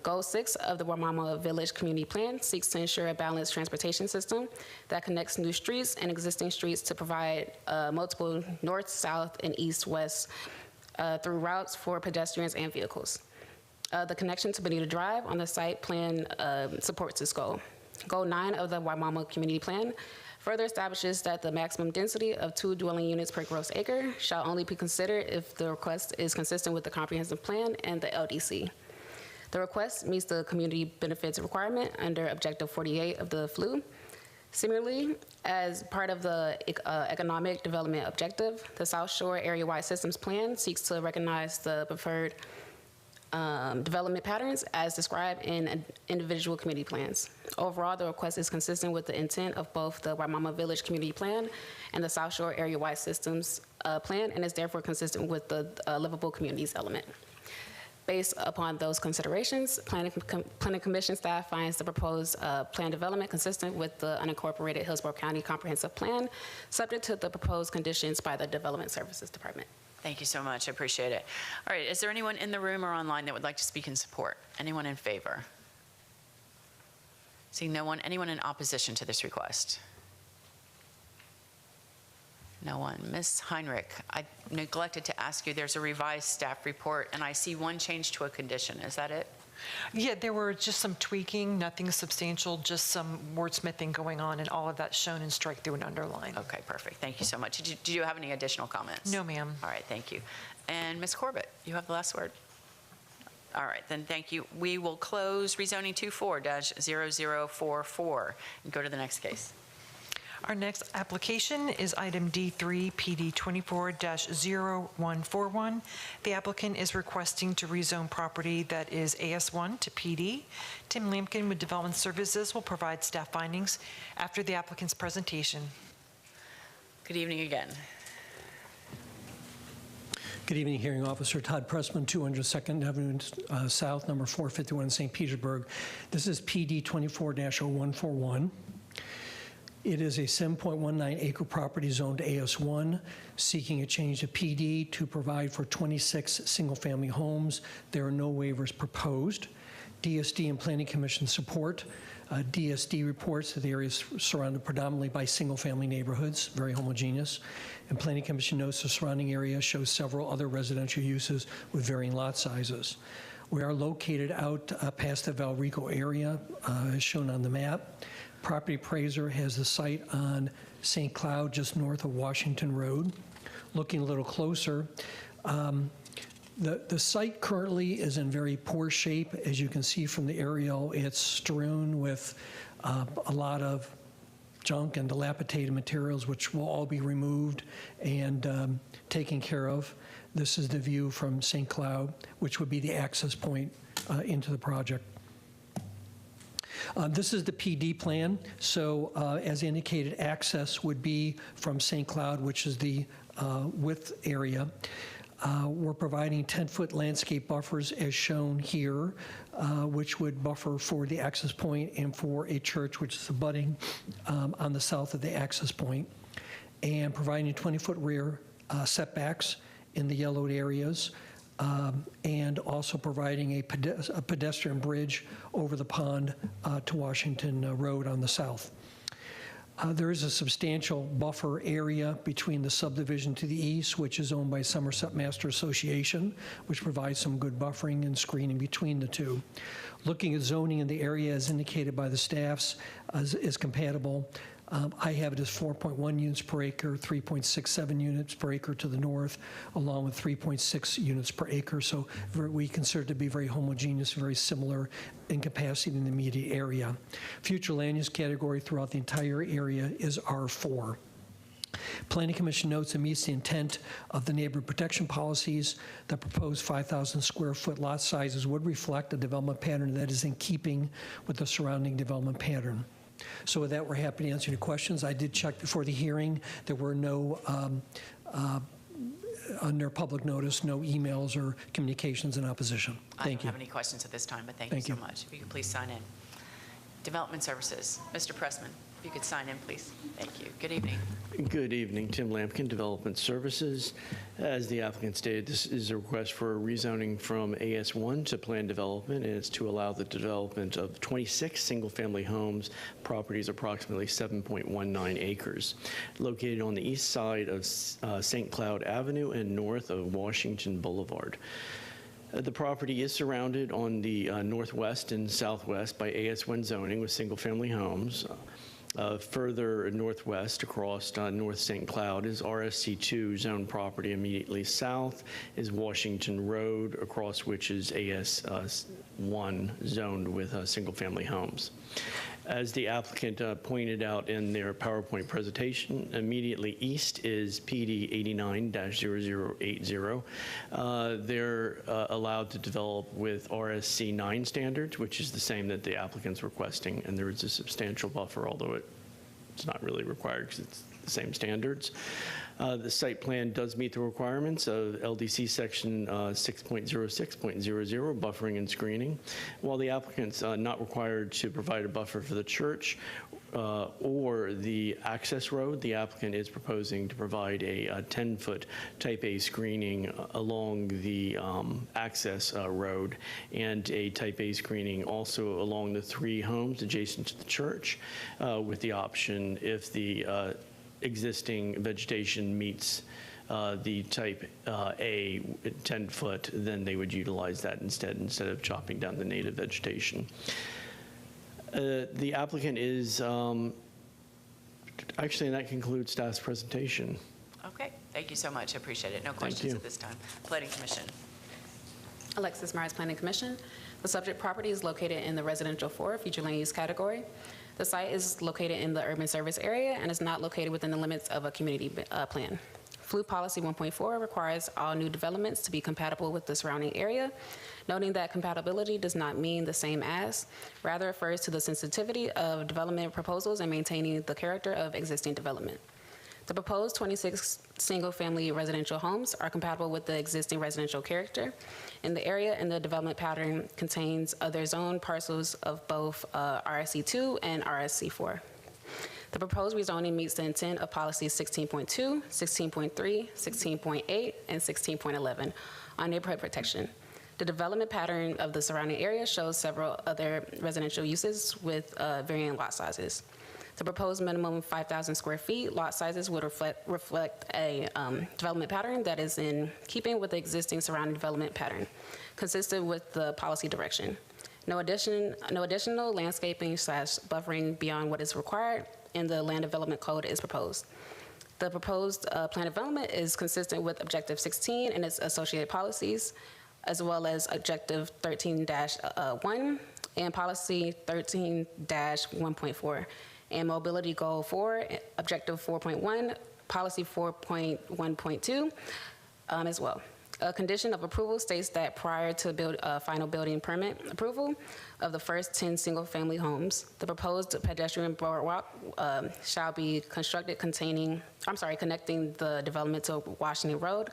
Goal 6 of the Waimama Village Community Plan seeks to ensure a balanced transportation system that connects new streets and existing streets to provide multiple north, south, and east-west through routes for pedestrians and vehicles. The connection to Bonita Drive on the site plan supports this goal. Goal 9 of the Waimama Community Plan further establishes that the maximum density of 2 dwelling units per gross acre shall only be considered if the request is consistent with the comprehensive plan and the LDC. The request meets the community benefits requirement under Objective 48 of the FLU. Similarly, as part of the economic development objective, the South Shore Area-Wide Systems Plan seeks to recognize the preferred development patterns as described in individual community plans. Overall, the request is consistent with the intent of both the Waimama Village Community Plan and the South Shore Area-Wide Systems Plan, and is therefore consistent with the livable communities element. Based upon those considerations, Planning Commission staff finds the proposed plan development consistent with the unincorporated Hillsborough County Comprehensive Plan, subject to the proposed conditions by the Development Services Department. Thank you so much. I appreciate it. All right, is there anyone in the room or online that would like to speak in support? Anyone in favor? Seeing no one. Anyone in opposition to this request? No one. Ms. Heinrich, I neglected to ask you, there's a revised staff report, and I see one change to a condition. Is that it? Yeah, there were just some tweaking, nothing substantial, just some wordsmithing going on, and all of that shown in strike through and underline. Okay, perfect. Thank you so much. Did you have any additional comments? No, ma'am. All right, thank you. And Ms. Corbett, you have the last word. All right, then thank you. We will close rezoning 24-0044 and go to the next case. Our next application is item D3 PD 24-0141. The applicant is requesting to rezone property that is AS1 to PD. Tim Lampkin with Development Services will provide staff findings after the applicant's presentation. Good evening again. Good evening, Hearing Officer Todd Pressman, 200 2nd Avenue South, number 451, St. Petersburg. This is PD 24-0141. It is a 7.19 acre property zoned AS1, seeking a change to PD to provide for 26 single-family homes. There are no waivers proposed. DSD and Planning Commission support. DSD reports that the area is surrounded predominantly by single-family neighborhoods, very homogeneous. And Planning Commission notes the surrounding area shows several other residential uses with varying lot sizes. We are located out past the Valrico area, as shown on the map. Property appraiser has the site on St. Cloud, just north of Washington Road. Looking a little closer, the site currently is in very poor shape. As you can see from the aerial, it's strewn with a lot of junk and dilapidated materials, which will all be removed and taken care of. This is the view from St. Cloud, which would be the access point into the project. This is the PD plan. So as indicated, access would be from St. Cloud, which is the width area. We're providing 10-foot landscape buffers as shown here, which would buffer for the access point and for a church which is abutting on the south of the access point, and providing 20-foot rear setbacks in the yellowed areas, and also providing a pedestrian bridge over the pond to Washington Road on the south. There is a substantial buffer area between the subdivision to the east, which is owned by Somerset Master Association, which provides some good buffering and screening between the two. Looking at zoning in the area as indicated by the staffs is compatible. I have it as 4.1 units per acre, 3.67 units per acre to the north, along with 3.6 units per acre. So we consider it to be very homogeneous, very similar in capacity in the immediate area. Future land use category throughout the entire area is R4. Planning Commission notes it meets the intent of the neighborhood protection policies. The proposed 5,000 square foot lot sizes would reflect a development pattern that is in keeping with the surrounding development pattern. So with that, we're happy to answer your questions. I did check before the hearing. There were no, under public notice, no emails or communications in opposition. Thank you. I don't have any questions at this time, but thank you so much. If you could please sign in. Development Services, Mr. Pressman, if you could sign in, please. Thank you. Good evening. Good evening. Tim Lampkin, Development Services. As the applicant stated, this is a request for a rezoning from AS1 to planned development, and it's to allow the development of 26 single-family homes, properties approximately 7.19 acres, located on the east side of St. Cloud Avenue and north of Washington Boulevard. The property is surrounded on the northwest and southwest by AS1 zoning with single-family homes. Further northwest across North St. Cloud is RSC2 zone property. Immediately south is Washington Road, across which is AS1 zoned with single-family homes. As the applicant pointed out in their PowerPoint presentation, immediately east is PD 89-0080. They're allowed to develop with RSC 9 standards, which is the same that the applicant's requesting, and there is a substantial buffer, although it's not really required because it's the same standards. The site plan does meet the requirements of LDC section 6.06.00, buffering and screening. While the applicant's not required to provide a buffer for the church or the access road, the applicant is proposing to provide a 10-foot type A screening along the access road, and a type A screening also along the 3 homes adjacent to the church, with the option, if the existing vegetation meets the type A 10-foot, then they would utilize that instead of chopping down the native vegetation. The applicant is, actually, that concludes staff's presentation. Okay, thank you so much. I appreciate it. No questions at this time. Planning Commission. Alexis Myers, Planning Commission. The subject property is located in the residential 4 future land use category. The site is located in the urban service area and is not located within the limits of a community plan. Flu Policy 1.4 requires all new developments to be compatible with the surrounding area, noting that compatibility does not mean the same as, rather refers to the sensitivity of development proposals and maintaining the character of existing development. The proposed 26 single-family residential homes are compatible with the existing residential character in the area, and the development pattern contains other zoned parcels of both RSC2 and RSC4. The proposed rezoning meets the intent of policies 16.2, 16.3, 16.8, and 16.11 on neighborhood protection. The development pattern of the surrounding area shows several other residential uses with varying lot sizes. The proposed minimum 5,000 square feet lot sizes would reflect a development pattern that is in keeping with the existing surrounding development pattern, consistent with the policy direction. No additional landscaping / buffering beyond what is required in the land development code is proposed. The proposed plan development is consistent with Objective 16 and its associated policies, as well as Objective 13-1 and Policy 13-1.4, and Mobility Goal 4, Objective 4.1, Policy 4.1.2 as well. A condition of approval states that prior to final building permit approval of the first 10 single-family homes, the proposed pedestrian boardwalk shall be constructed connecting the development to Washington Road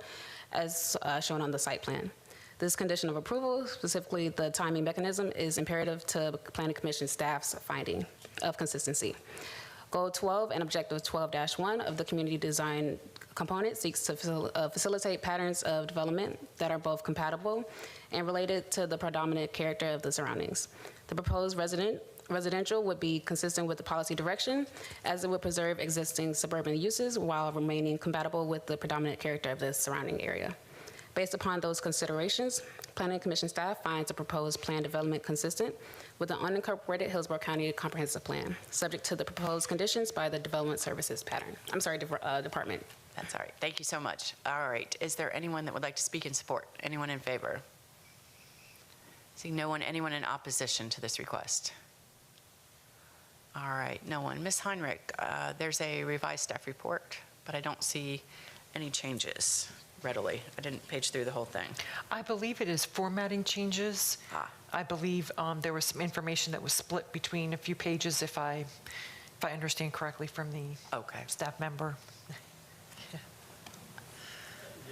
as shown on the site plan. This condition of approval, specifically the timing mechanism, is imperative to Planning Commission staff's finding of consistency. Goal 12 and Objective 12-1 of the community design component seeks to facilitate patterns of development that are both compatible and related to the predominant character of the surroundings. The proposed residential would be consistent with the policy direction, as it would preserve existing suburban uses while remaining compatible with the predominant character of the surrounding area. Based upon those considerations, Planning Commission staff finds the proposed plan development consistent with the unincorporated Hillsborough County Comprehensive Plan, subject to the proposed conditions by the Development Services Department. That's all right. Thank you so much. All right. Is there anyone that would like to speak in support? Anyone in favor? Seeing no one, anyone in opposition to this request? All right, no one. Ms. Heinrich, there's a revised staff report, but I don't see any changes readily. I didn't page through the whole thing. I believe it is formatting changes. I believe there was some information that was split between a few pages, if I understand correctly from the staff member.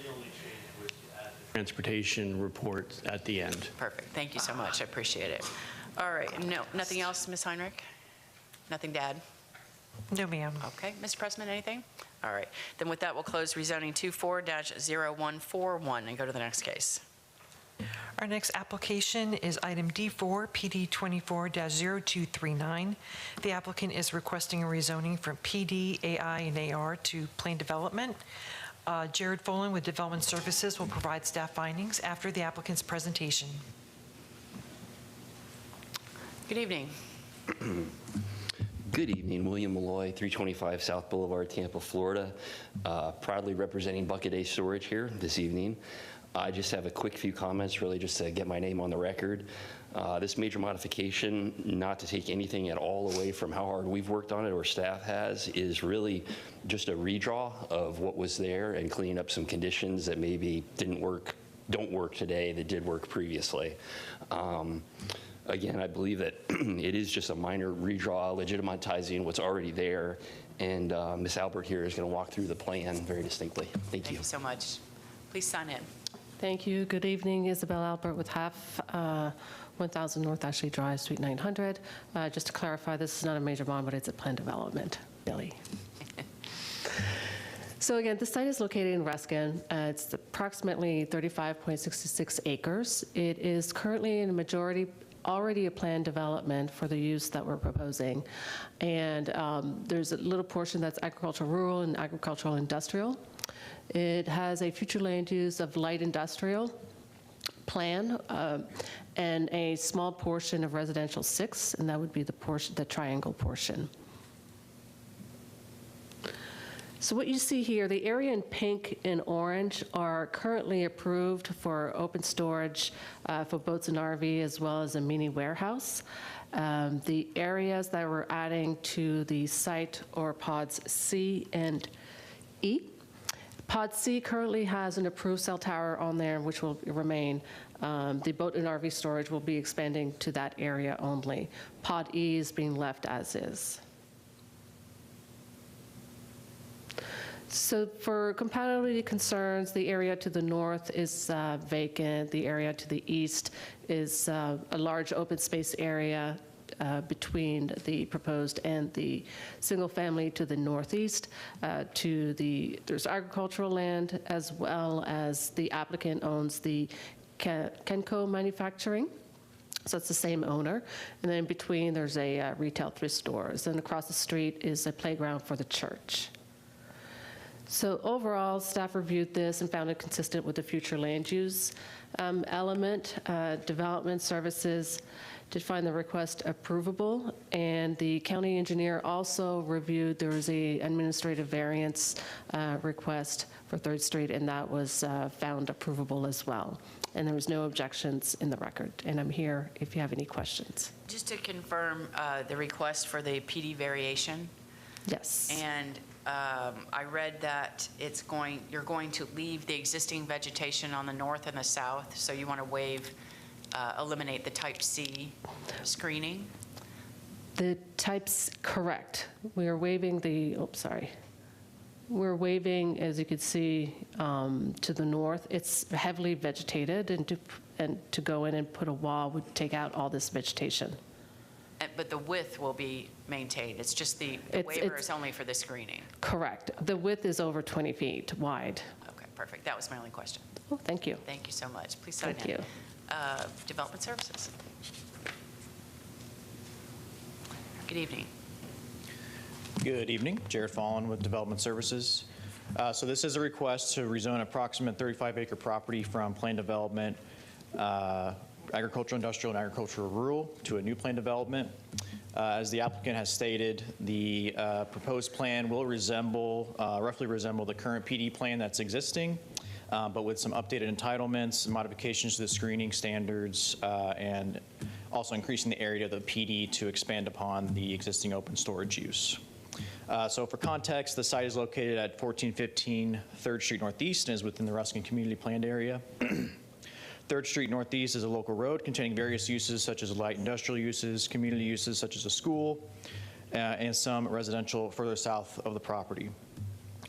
The only change was to add the transportation report at the end. Perfect. Thank you so much. I appreciate it. All right. No, nothing else, Ms. Heinrich? Nothing to add? No, ma'am. Okay. Ms. Pressman, anything? All right. Then with that, we'll close rezoning 24-0141 and go to the next case. Our next application is item D4, PD 24-0239. The applicant is requesting a rezoning from PD, AI, and AR to plain development. Jared Folan with Development Services will provide staff findings after the applicant's presentation. Good evening. Good evening, William Malloy, 325 South Boulevard, Tampa, Florida. Proudly representing Bucket A Storage here this evening. I just have a quick few comments, really just to get my name on the record. This major modification, not to take anything at all away from how hard we've worked on it or staff has, is really just a redraw of what was there and cleaning up some conditions that maybe don't work today that did work previously. Again, I believe that it is just a minor redraw, legitimatizing what's already there, and Ms. Albert here is going to walk through the plan very distinctly. Thank you. Thank you so much. Please sign in. Thank you. Good evening. Isabel Albert with 1000 North Ashley Drive, Suite 900. Just to clarify, this is not a major bond, but it's a planned development. Billy. So again, the site is located in Ruskin. It's approximately 35.66 acres. It is currently in a majority already a planned development for the use that we're proposing. And there's a little portion that's agricultural rural and agricultural industrial. It has a future land use of light industrial plan and a small portion of residential 6, and that would be the triangle portion. So what you see here, the area in pink and orange are currently approved for open storage for boats and RV, as well as a mini warehouse. The areas that we're adding to the site are pods C and E. Pod C currently has an approved cell tower on there, which will remain. The boat and RV storage will be expanding to that area only. Pod E is being left as is. So for compatibility concerns, the area to the north is vacant. The area to the east is a large open space area between the proposed and the single family to the northeast. There's agricultural land, as well as the applicant owns the Kenco Manufacturing. So it's the same owner. And then in between, there's a retail thrift stores. And across the street is a playground for the church. So overall, staff reviewed this and found it consistent with the future land use element. Development Services did find the request approvable, and the county engineer also reviewed, there was a administrative variance request for 3rd Street, and that was found approvable as well. And there was no objections in the record. And I'm here if you have any questions. Just to confirm the request for the PD variation. Yes. And I read that you're going to leave the existing vegetation on the north and the south, so you want to eliminate the type C screening? The types, correct. We are waiving we're waiving, as you can see, to the north. It's heavily vegetated, and to go in and put a wall would take out all this vegetation. But the width will be maintained. It's just the waiver is only for the screening. Correct. The width is over 20 feet wide. Okay, perfect. That was my only question. Oh, thank you. Thank you so much. Please sign in. Thank you. Development Services. Good evening. Good evening. Jared Fallon with Development Services. So this is a request to rezone approximate 35-acre property from planned development, agricultural, industrial, and agricultural rural to a new planned development. As the applicant has stated, the proposed plan will roughly resemble the current PD plan that's existing, but with some updated entitlements, modifications to the screening standards, and also increasing the area of the PD to expand upon the existing open storage use. So for context, the site is located at 1415 3rd Street Northeast and is within the Ruskin Community Planned Area. 3rd Street Northeast is a local road containing various uses such as light industrial uses, community uses such as a school, and some residential further south of the property.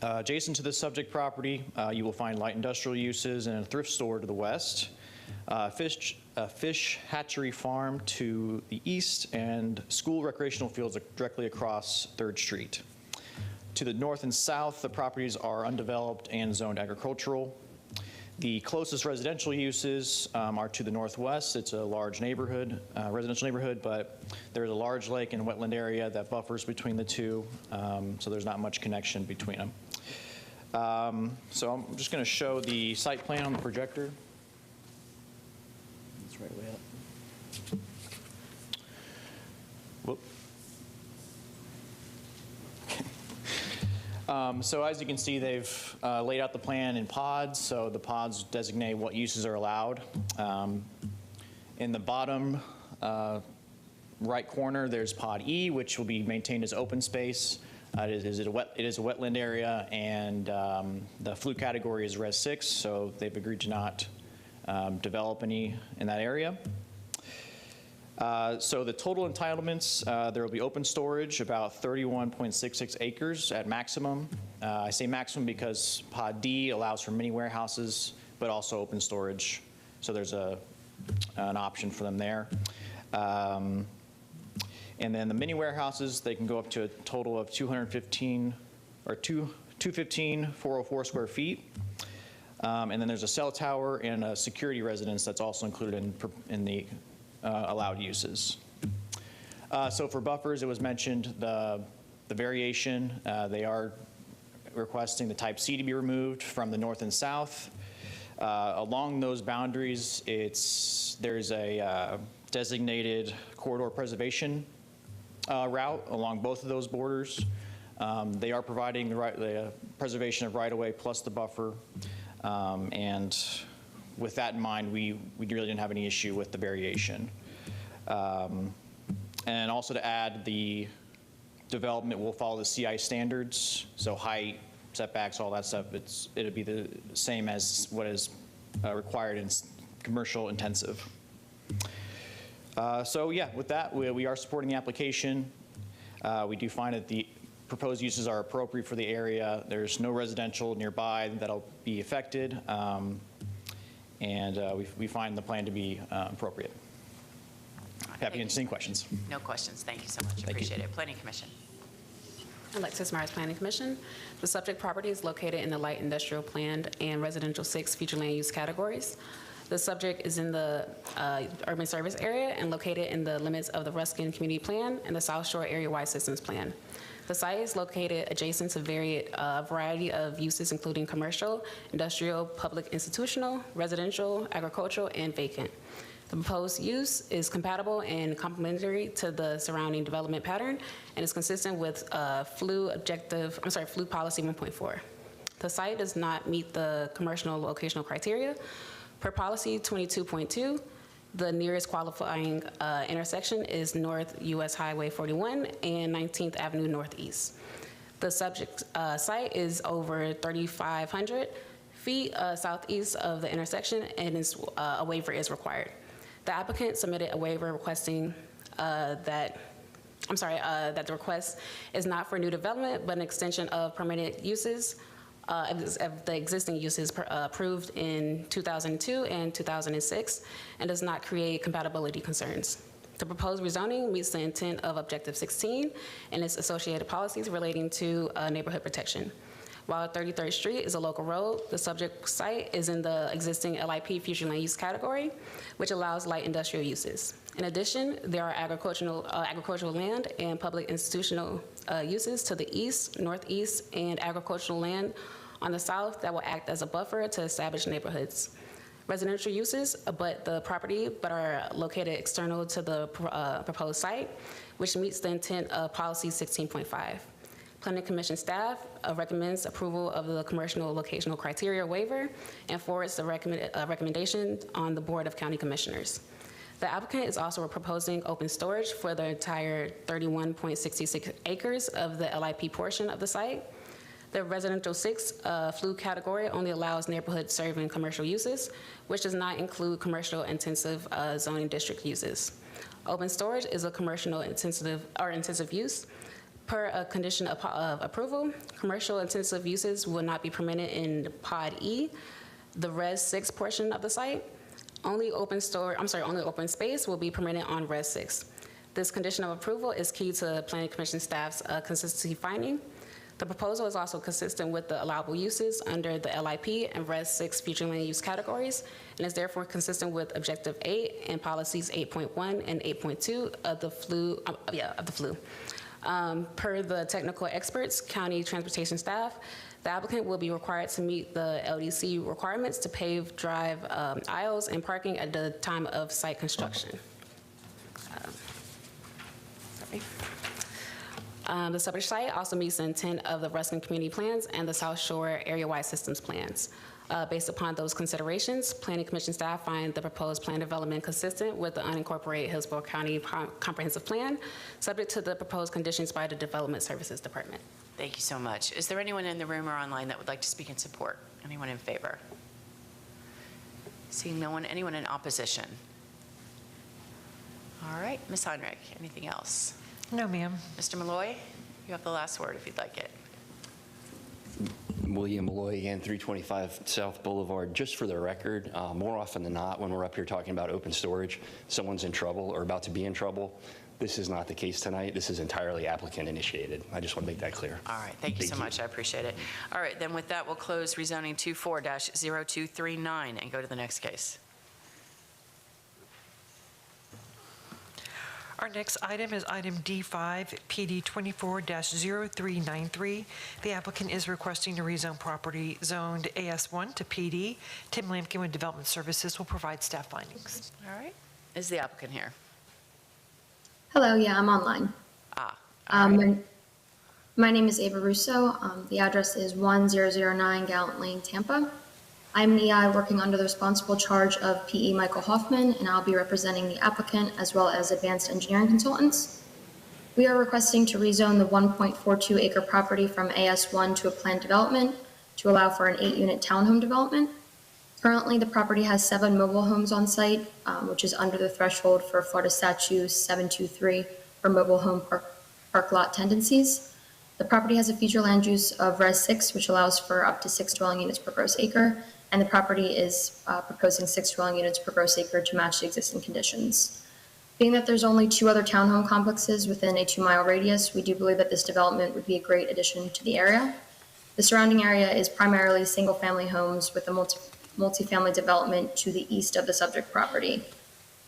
Adjacent to this subject property, you will find light industrial uses and a thrift store to the west, a fish hatchery farm to the east, and school recreational fields directly across 3rd Street. To the north and south, the properties are undeveloped and zoned agricultural. The closest residential uses are to the northwest. It's a large neighborhood, residential neighborhood, but there's a large lake and wetland area that buffers between the two, so there's not much connection between them. So I'm just going to show the site plan on the projector. It's right way up. Whoop. So as you can see, they've laid out the plan in pods, so the pods designate what uses are allowed. In the bottom right corner, there's pod E, which will be maintained as open space. It is a wetland area, and the flu category is Res 6, so they've agreed to not develop any in that area. So the total entitlements, there will be open storage, about 31.66 acres at maximum. I say maximum because Pod D allows for mini warehouses, but also open storage. So there's an option for them there. And then the mini warehouses, they can go up to a total of 215,404 square feet. And then there's a cell tower and a security residence that's also included in the allowed uses. So for buffers, it was mentioned the variation. They are requesting the type C to be removed from the north and south. Along those boundaries, there's a designated corridor preservation route along both of those borders. They are providing the preservation of right-of-way plus the buffer. And with that in mind, we really didn't have any issue with the variation. And also to add, the development will follow the CI standards, so height, setbacks, all that stuff. It'll be the same as what is required in commercial intensive. So yeah, with that, we are supporting the application. We do find that the proposed uses are appropriate for the area. There's no residential nearby that'll be affected. And we find the plan to be appropriate. Happy to answer any questions. No questions. Thank you so much. Appreciate it. Planning Commission. Alexis Myers, Planning Commission. The subject property is located in the light industrial planned and residential 6 future land use categories. The subject is in the urban service area and located in the limits of the Ruskin Community Plan and the South Shore Area-Wide Systems Plan. The site is located adjacent to variety of uses, including commercial, industrial, public institutional, residential, agricultural, and vacant. The proposed use is compatible and complementary to the surrounding development pattern and is consistent with flu policy 1.4. The site does not meet the commercial locational criteria. Per policy 22.2, the nearest qualifying intersection is North US Highway 41 and 19th Avenue Northeast. The subject site is over 3,500 feet southeast of the intersection, and a waiver is required. The applicant submitted a waiver requesting that the request is not for new development, but an extension of permitted uses of the existing uses approved in 2002 and 2006, and does not create compatibility concerns. The proposed rezoning meets the intent of Objective 16 and its associated policies relating to neighborhood protection. While 33rd Street is a local road, the subject site is in the existing LIP future land use category, which allows light industrial uses. In addition, there are agricultural land and public institutional uses to the east, northeast, and agricultural land on the south that will act as a buffer to establish neighborhoods. Residential uses abut the property but are located external to the proposed site, which meets the intent of policy 16.5. Planning Commission staff recommends approval of the commercial locational criteria waiver and forwards the recommendation on the Board of County Commissioners. The applicant is also proposing open storage for the entire 31.66 acres of the LIP portion of the site. The residential 6 flu category only allows neighborhood serving commercial uses, which does not include commercial intensive zoning district uses. Open storage is a commercial intensive use. Per a condition of approval, commercial intensive uses will not be permitted in Pod E, the Res 6 portion of the site. Only open space will be permitted on Res 6. This condition of approval is key to Planning Commission staff's consistency finding. The proposal is also consistent with the allowable uses under the LIP and Res 6 future land use categories, and is therefore consistent with Objective 8 and policies 8.1 and 8.2 of the flu. Per the technical experts, county transportation staff, the applicant will be required to meet the LDC requirements to pave, drive aisles, and parking at the time of site construction. The subject site also meets the intent of the Ruskin Community Plans and the South Shore Area-Wide Systems Plans. Based upon those considerations, Planning Commission staff find the proposed plan development consistent with the unincorporated Hillsborough County Comprehensive Plan, subject to the proposed conditions by the Development Services Department. Thank you so much. Is there anyone in the room or online that would like to speak in support? Anyone in favor? Seeing no one, anyone in opposition? All right, Ms. Heinrich, anything else? No, ma'am. Mr. Malloy, you have the last word if you'd like it. William Malloy again, 325 South Boulevard. Just for the record, more often than not, when we're up here talking about open storage, someone's in trouble or about to be in trouble. This is not the case tonight. This is entirely applicant initiated. I just want to make that clear. All right, thank you so much. I appreciate it. All right, then with that, we'll close rezoning 24-0239 and go to the next case. Our next item is item D5, PD 24-0393. The applicant is requesting to rezone property zoned AS1 to PD. Tim Lampkin with Development Services will provide staff findings. All right. Is the applicant here? Hello, yeah, I'm online. My name is Ava Russo. The address is 1009 Gallant Lane, Tampa. I'm an EI working under the responsible charge of PE Michael Hoffman, and I'll be representing the applicant as well as advanced engineering consultants. We are requesting to rezone the 1.42 acre property from AS1 to a planned development to allow for an 8-unit townhome development. Currently, the property has 7 mobile homes on site, which is under the threshold for Florida Statute 723 for mobile home park lot tendencies. The property has a future land use of Res 6, which allows for up to 6 dwelling units per gross acre, and the property is proposing 6 dwelling units per gross acre to match the existing conditions. Being that there's only 2 other townhome complexes within a 2-mile radius, we do believe that this development would be a great addition to the area. The surrounding area is primarily single-family homes with a multifamily development to the east of the subject property.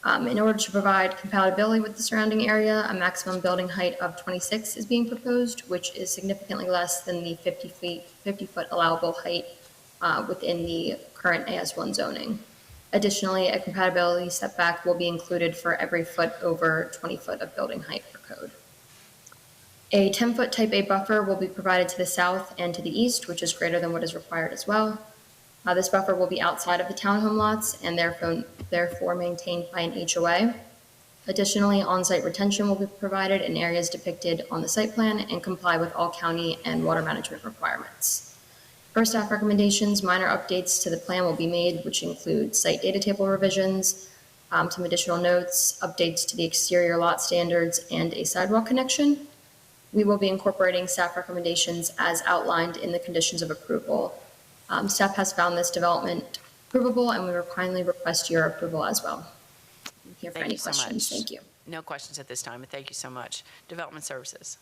In order to provide compatibility with the surrounding area, a maximum building height of 26 is being proposed, which is significantly less than the 50-foot allowable height within the current AS1 zoning. Additionally, a compatibility setback will be included for every foot over 20 foot of building height per code. A 10-foot type A buffer will be provided to the south and to the east, which is greater than what is required as well. This buffer will be outside of the townhome lots and therefore maintained by an HOA. Additionally, on-site retention will be provided in areas depicted on the site plan and comply with all county and water management requirements. For staff recommendations, minor updates to the plan will be made, which include site data table revisions, some additional notes, updates to the exterior lot standards, and a sidewalk connection. We will be incorporating staff recommendations as outlined in the conditions of approval. Staff has found this development approvable, and we will kindly request your approval as well. I'm here for any questions. Thank you. No questions at this time, but thank you so much. Development Services.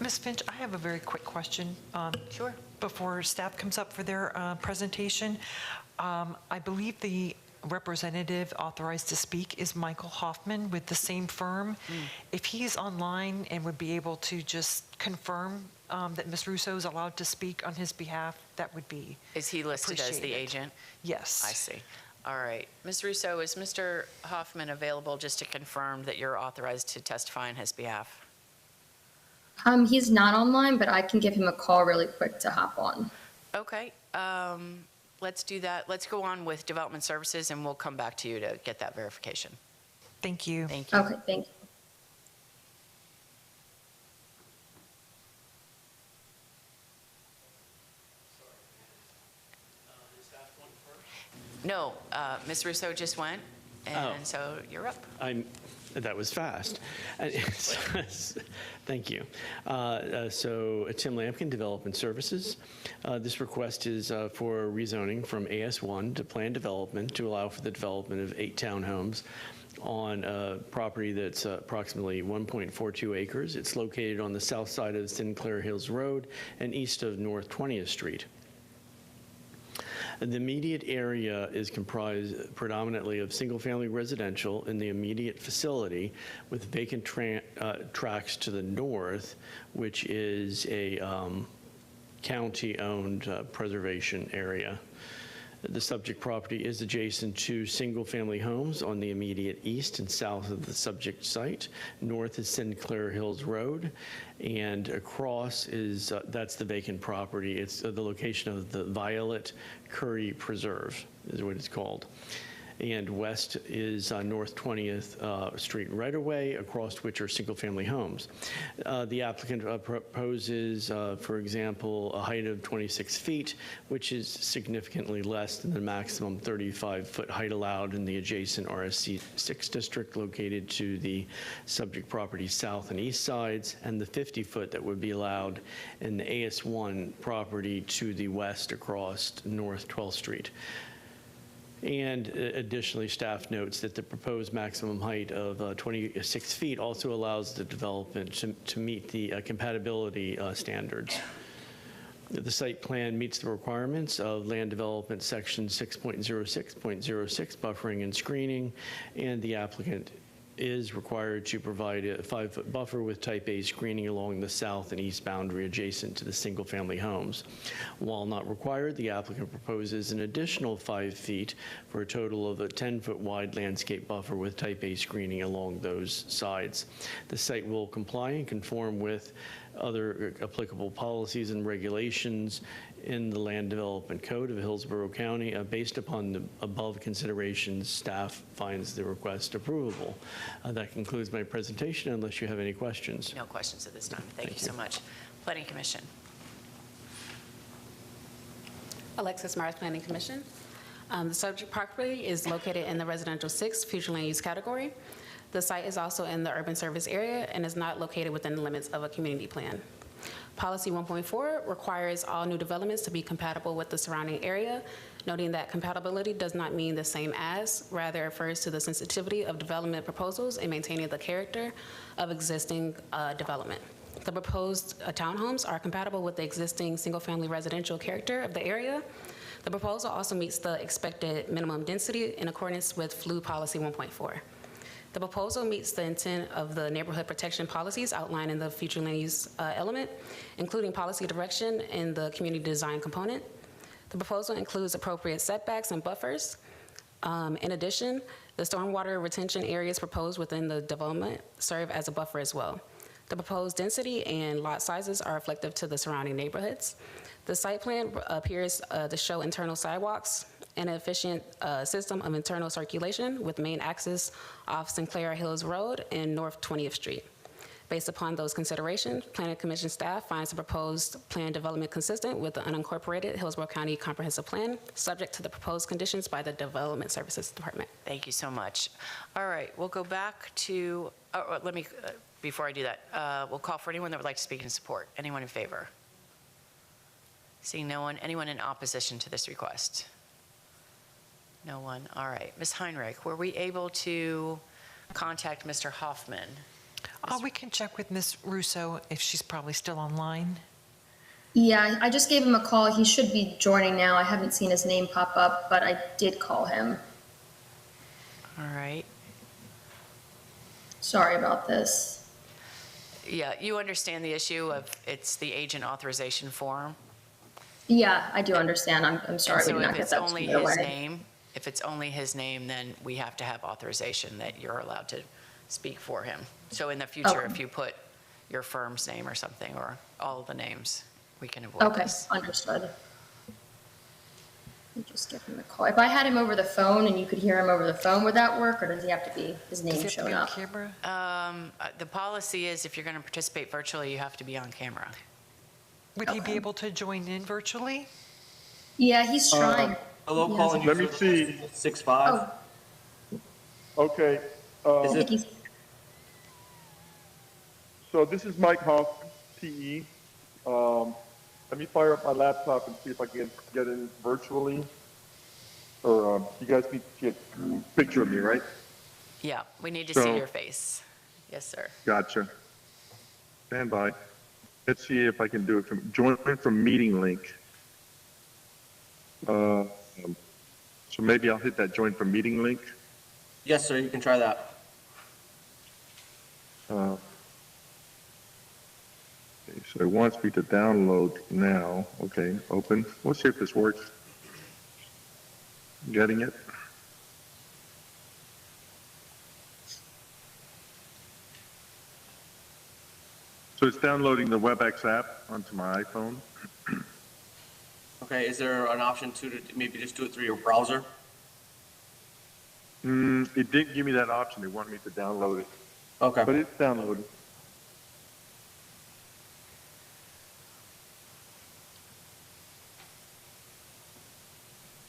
Ms. Finch, I have a very quick question. Sure. Before staff comes up for their presentation. I believe the representative authorized to speak is Michael Hoffman with the same firm. If he is online and would be able to just confirm that Ms. Russo is allowed to speak on his behalf, that would be Is he listed as the agent? Yes. I see. All right. Ms. Russo, is Mr. Hoffman available just to confirm that you're authorized to testify on his behalf? He's not online, but I can give him a call really quick to hop on. Okay. Let's do that. Let's go on with Development Services, and we'll come back to you to get that verification. Thank you. Thank you. Okay, thank you. No, Ms. Russo just went, and so you're up. That was fast. Thank you. So Tim Lampkin, Development Services. This request is for rezoning from AS1 to planned development to allow for the development of 8 townhomes on a property that's approximately 1.42 acres. It's located on the south side of Sinclair Hills Road and east of North 20th Street. The immediate area is comprised predominantly of single-family residential in the immediate facility with vacant tracts to the north, which is a county-owned preservation area. The subject property is adjacent to single-family homes on the immediate east and south of the subject site. North is Sinclair Hills Road, and across is, that's the vacant property. It's the location of the Violet Curry Preserve, is what it's called. And west is North 20th Street right-of-way, across which are single-family homes. The applicant proposes, for example, a height of 26 feet, which is significantly less than the maximum 35-foot height allowed in the adjacent RSC 6 district located to the subject property's south and east sides, and the 50-foot that would be allowed in the AS1 property to the west across North 12th Street. And additionally, staff notes that the proposed maximum height of 26 feet also allows the development to meet the compatibility standards. The site plan meets the requirements of Land Development Section 6.06.06, buffering and screening, and the applicant is required to provide a 5-foot buffer with type A screening along the south and east boundary adjacent to the single-family homes. While not required, the applicant proposes an additional 5 feet for a total of a 10-foot wide landscape buffer with type A screening along those sides. The site will comply and conform with other applicable policies and regulations in the Land Development Code of Hillsborough County. Based upon the above considerations, staff finds the request approvable. That concludes my presentation, unless you have any questions. No questions at this time. Thank you so much. Planning Commission. Alexis Myers, Planning Commission. The subject property is located in the residential 6 future land use category. The site is also in the urban service area and is not located within the limits of a community plan. Policy 1.4 requires all new developments to be compatible with the surrounding area. noting that compatibility does not mean the same as, rather refers to the sensitivity of development proposals and maintaining the character of existing development. The proposed townhomes are compatible with the existing single-family residential character of the area. The proposal also meets the expected minimum density in accordance with FLU Policy 1.4. The proposal meets the intent of the neighborhood protection policies outlined in the future land use element, including policy direction and the community design component. The proposal includes appropriate setbacks and buffers. In addition, the stormwater retention areas proposed within the development serve as a buffer as well. The proposed density and lot sizes are reflective to the surrounding neighborhoods. The site plan appears to show internal sidewalks and an efficient system of internal circulation with main access off Sinclair Hills Road and North 20th Street. Based upon those considerations, Planning Commission staff finds the proposed plan development consistent with the unincorporated Hillsborough County Comprehensive Plan, subject to the proposed conditions by the Development Services Department. Thank you so much. All right, we'll go back to, let me, before I do that, we'll call for anyone that would like to speak in support. Anyone in favor? Seeing no one. Anyone in opposition to this request? No one. All right. Ms. Heinrich, were we able to contact Mr. Hoffman? We can check with Ms. Russo if she's probably still online. Yeah, I just gave him a call. He should be joining now. I haven't seen his name pop up, but I did call him. All right. Sorry about this. Yeah, you understand the issue of it's the agent authorization form? Yeah, I do understand. I'm sorry we So did not if get it's that only squared his away. name, if it's only his name, then we have to have authorization that you're allowed to speak for him. So in the future, if you put your firm's name or something, or all of the names, we can avoid Okay, this. understood. Let me just give him a call. If I had him over the phone and you could hear him over the phone, would that work, or does he have to be, his name showing up? Camera? The policy is if you're going to participate virtually, you have to be on camera. Would he be able to join in virtually? Yeah, he's trying. Hello, He calling you. Let me see. 6'5". Okay. Is it? So this is Mike Hoffman, PE. Let me fire up my laptop and see if I can get in virtually. Or you guys need to get a picture of me, right? Yeah, we need to So- see your face. Yes, sir. Gotcha. Stand by. Let's see if I can do it from join from meeting link. So maybe I'll hit that join from meeting link. Yes, sir, you can try that. Okay, so it wants me to download now. Okay, open. Let's see if this works. Getting it? So it's downloading the WebEx app onto my iPhone. Okay, is there an option to maybe just do it through your browser? It didn't give me that option. It wanted me to download it. Okay. But it's downloaded.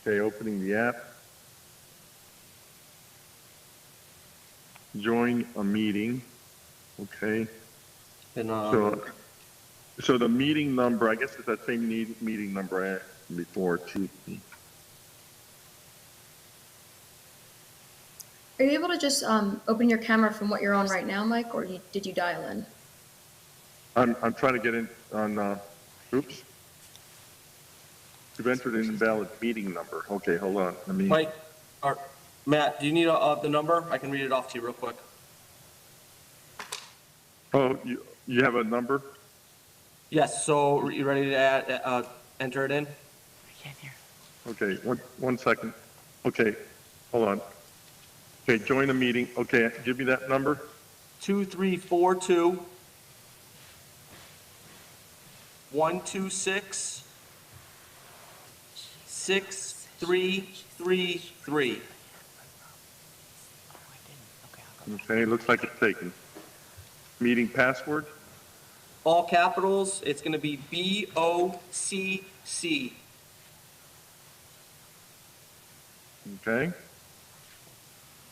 Okay, opening the app. Join a meeting. Okay. And, So the meeting number, I guess it's that same meeting number I had before too. Are you able to just open your camera from what you're on right now, Mike, or did you dial in? I'm trying to get in on, oops. You've entered an invalid meeting number. Okay, hold on. Let me. Mike, or Matt, do you need the number? I can read it off to you real quick. Oh, you have a number? Yes, so you ready to enter it in? I can't hear. Okay, one second. Okay, hold on. Okay, join a meeting. Okay, give me that number. 2342 126 6333. Okay, looks like it's taken. Meeting password? All capitals, it's going to be BOCC. Okay.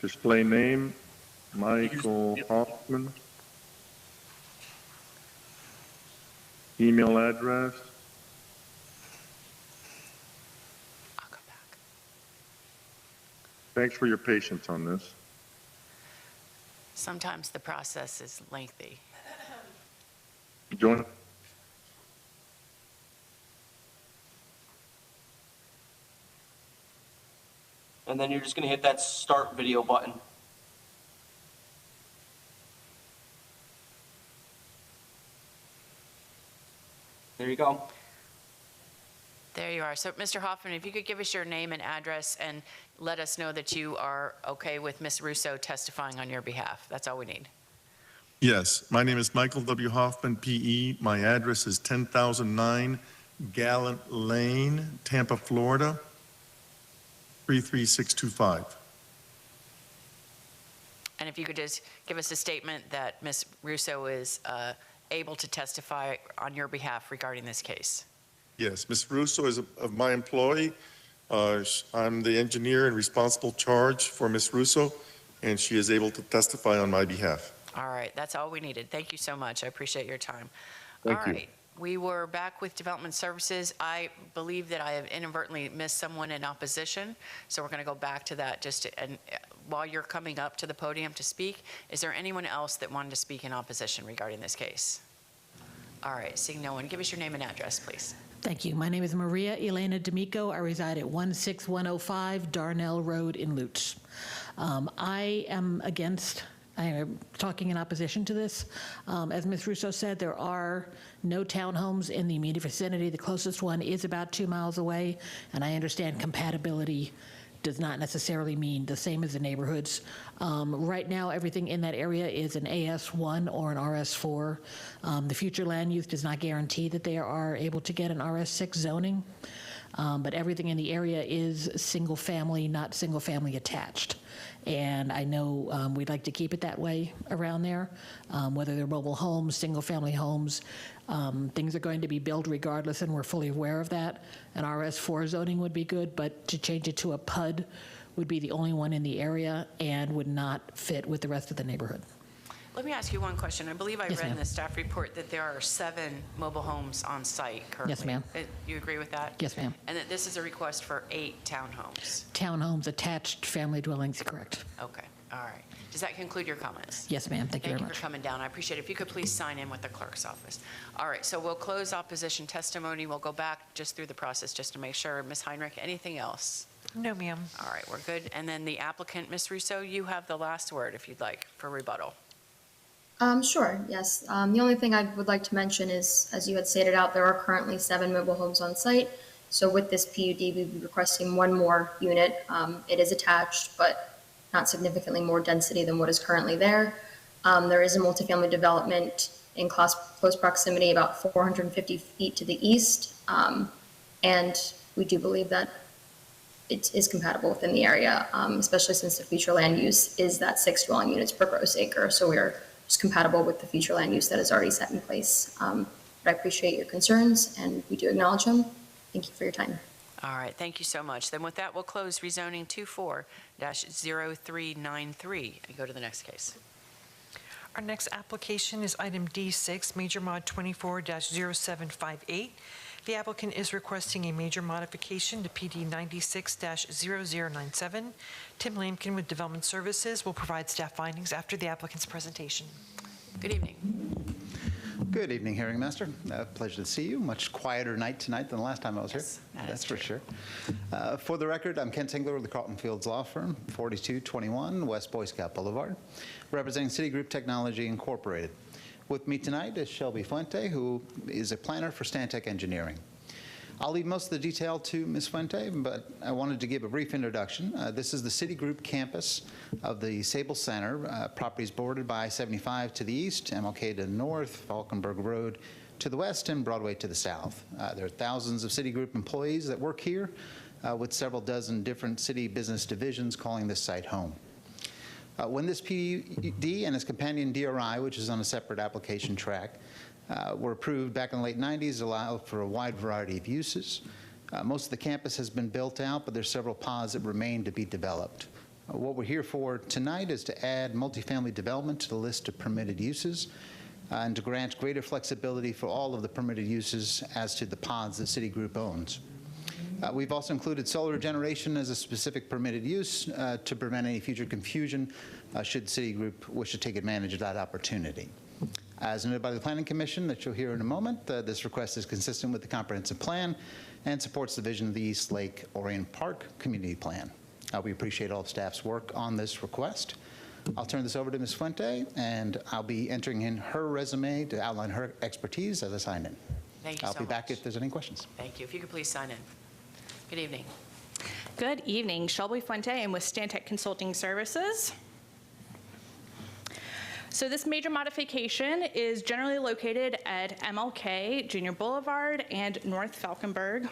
Display name, Michael Hoffman. Email address. I'll come back. Thanks for your patience on this. Sometimes the process is lengthy. Join. And then you're just going to hit that start video button. There you go. There you are. So, Mr. Hoffman, if you could give us your name and address and let us know that you are okay with Ms. Russo testifying on your behalf. That's all we need. Yes, my name is Michael W. Hoffman, PE. My address is 10,009 Gallant Lane, Tampa, Florida, 33625. And if you could just give us a statement that Ms. Russo is able to testify on your behalf regarding this case. Yes, Ms. Russo is my employee. I'm the engineer and responsible charge for Ms. Russo, and she is able to testify on my behalf. All right, that's all we needed. Thank you so much. I appreciate your time. Thank all you. right, we were back with Development Services. I believe that I have inadvertently missed someone in opposition, so we're going to go back to that and while you're coming up to the podium to speak, is there anyone else that wanted to speak in opposition regarding this case? All right, seeing no one, give us your name and address, please. Thank you. My name is Maria Elena D'Amico. I reside at 16105 Darnell Road in Lutz. I am talking in opposition to this. As Ms. Russo said, there are no townhomes in the immediate vicinity. The closest one is about 2 miles away, and I understand compatibility does not necessarily mean the same as the neighborhoods. Right now, everything in that area is an AS1 or an RS4. The future land use does not guarantee that they are able to get an RS6 zoning, but everything in the area is single family, not single family attached. And I know we'd like to keep it that way around there, whether they're mobile homes, single family homes. Things are going to be built regardless, and we're fully aware of that. An RS4 zoning would be good, but to change it to a PUD would be the only one in the area and would not fit with the rest of the neighborhood. Let me ask you one question. I believe I Yes, read in ma'am. the staff report that there are 7 mobile homes on site currently. Yes, ma'am. You agree with that? Yes, ma'am. And that this is a request for 8 townhomes? Townhomes, attached family dwellings, correct. Okay, all right. Does that conclude your comments? Yes, ma'am. Thank you very Thank you much. for coming down. I appreciate it. If you could please sign in with the clerk's office. All right, so we'll close opposition testimony. We'll go back just through the process just to make sure. Ms. Heinrich, anything else? No, ma'am. All right, we're good. And then the applicant, Ms. Russo, you have the last word if you'd like for rebuttal. Sure, yes. The only thing I would like to mention is, as you had stated out, there are currently 7 mobile homes on site. So with this PUD, we'd be requesting 1 more unit. It is attached, but not significantly more density than what is currently there. There is a multifamily development in close proximity, about 450 feet to the east. And we do believe that it is compatible within the area, especially since the future land use is that 6 dwelling units per gross acre. So we're just compatible with the future land use that is already set in place. But I appreciate your concerns, and we do acknowledge them. Thank you for your time. All right, thank you so much. Then with that, we'll close rezoning 24-0393 and go to the next case. Our next application is item D6, Major Mod 24-0758. The applicant is requesting a major modification to PD 96-0097. Tim Lampkin with Development Services will provide staff findings after the applicant's presentation. Good evening. Good evening, Hearing Master. Pleasure to see you. Much quieter night tonight than the last time I was here. That's for sure. For the record, I'm Ken Tingler with the Carlton Fields Law Firm, 4221 West Boy Scout Boulevard, representing Citigroup Technology Incorporated. With me tonight is Shelby Fuente, who is a planner for Stantec Engineering. I'll leave most of the detail to Ms. Fuente, but I wanted to give a brief introduction. This is the Citigroup campus of the Sable Center. Properties bordered by I-75 to the east, MLK to the north, Falkenberg Road to the west, and Broadway to the south. There are thousands of Citigroup employees that work here, with several dozen different city business divisions calling this site home. When this PUD and its companion DRI, which is on a separate application track, were approved back in the late 90s, allowed for a wide variety of uses. Most of the campus has been built out, but there's several pods that remain to be developed. What we're here for tonight is to add multifamily development to the list of permitted uses and to grant greater flexibility for all of the permitted uses as to the pods that Citigroup owns. We've also included solar generation as a specific permitted use to prevent any future confusion should the city group wish to take advantage of that opportunity. As noted by the Planning Commission that you'll hear in a moment, this request is consistent with the comprehensive plan and supports the vision of the East Lake Orient Park Community Plan. We appreciate all of staff's work on this request. I'll turn this over to Ms. Fuente, and I'll be entering in her resume to outline her expertise as I sign in. Thank you I'll so be back much. if there's any questions. Thank you. If you could please sign in. Good evening. Good evening. Shelby Fuente. I'm with Stantec Consulting Services. So this major modification is generally located at MLK, Junior Boulevard, and North Falkenberg.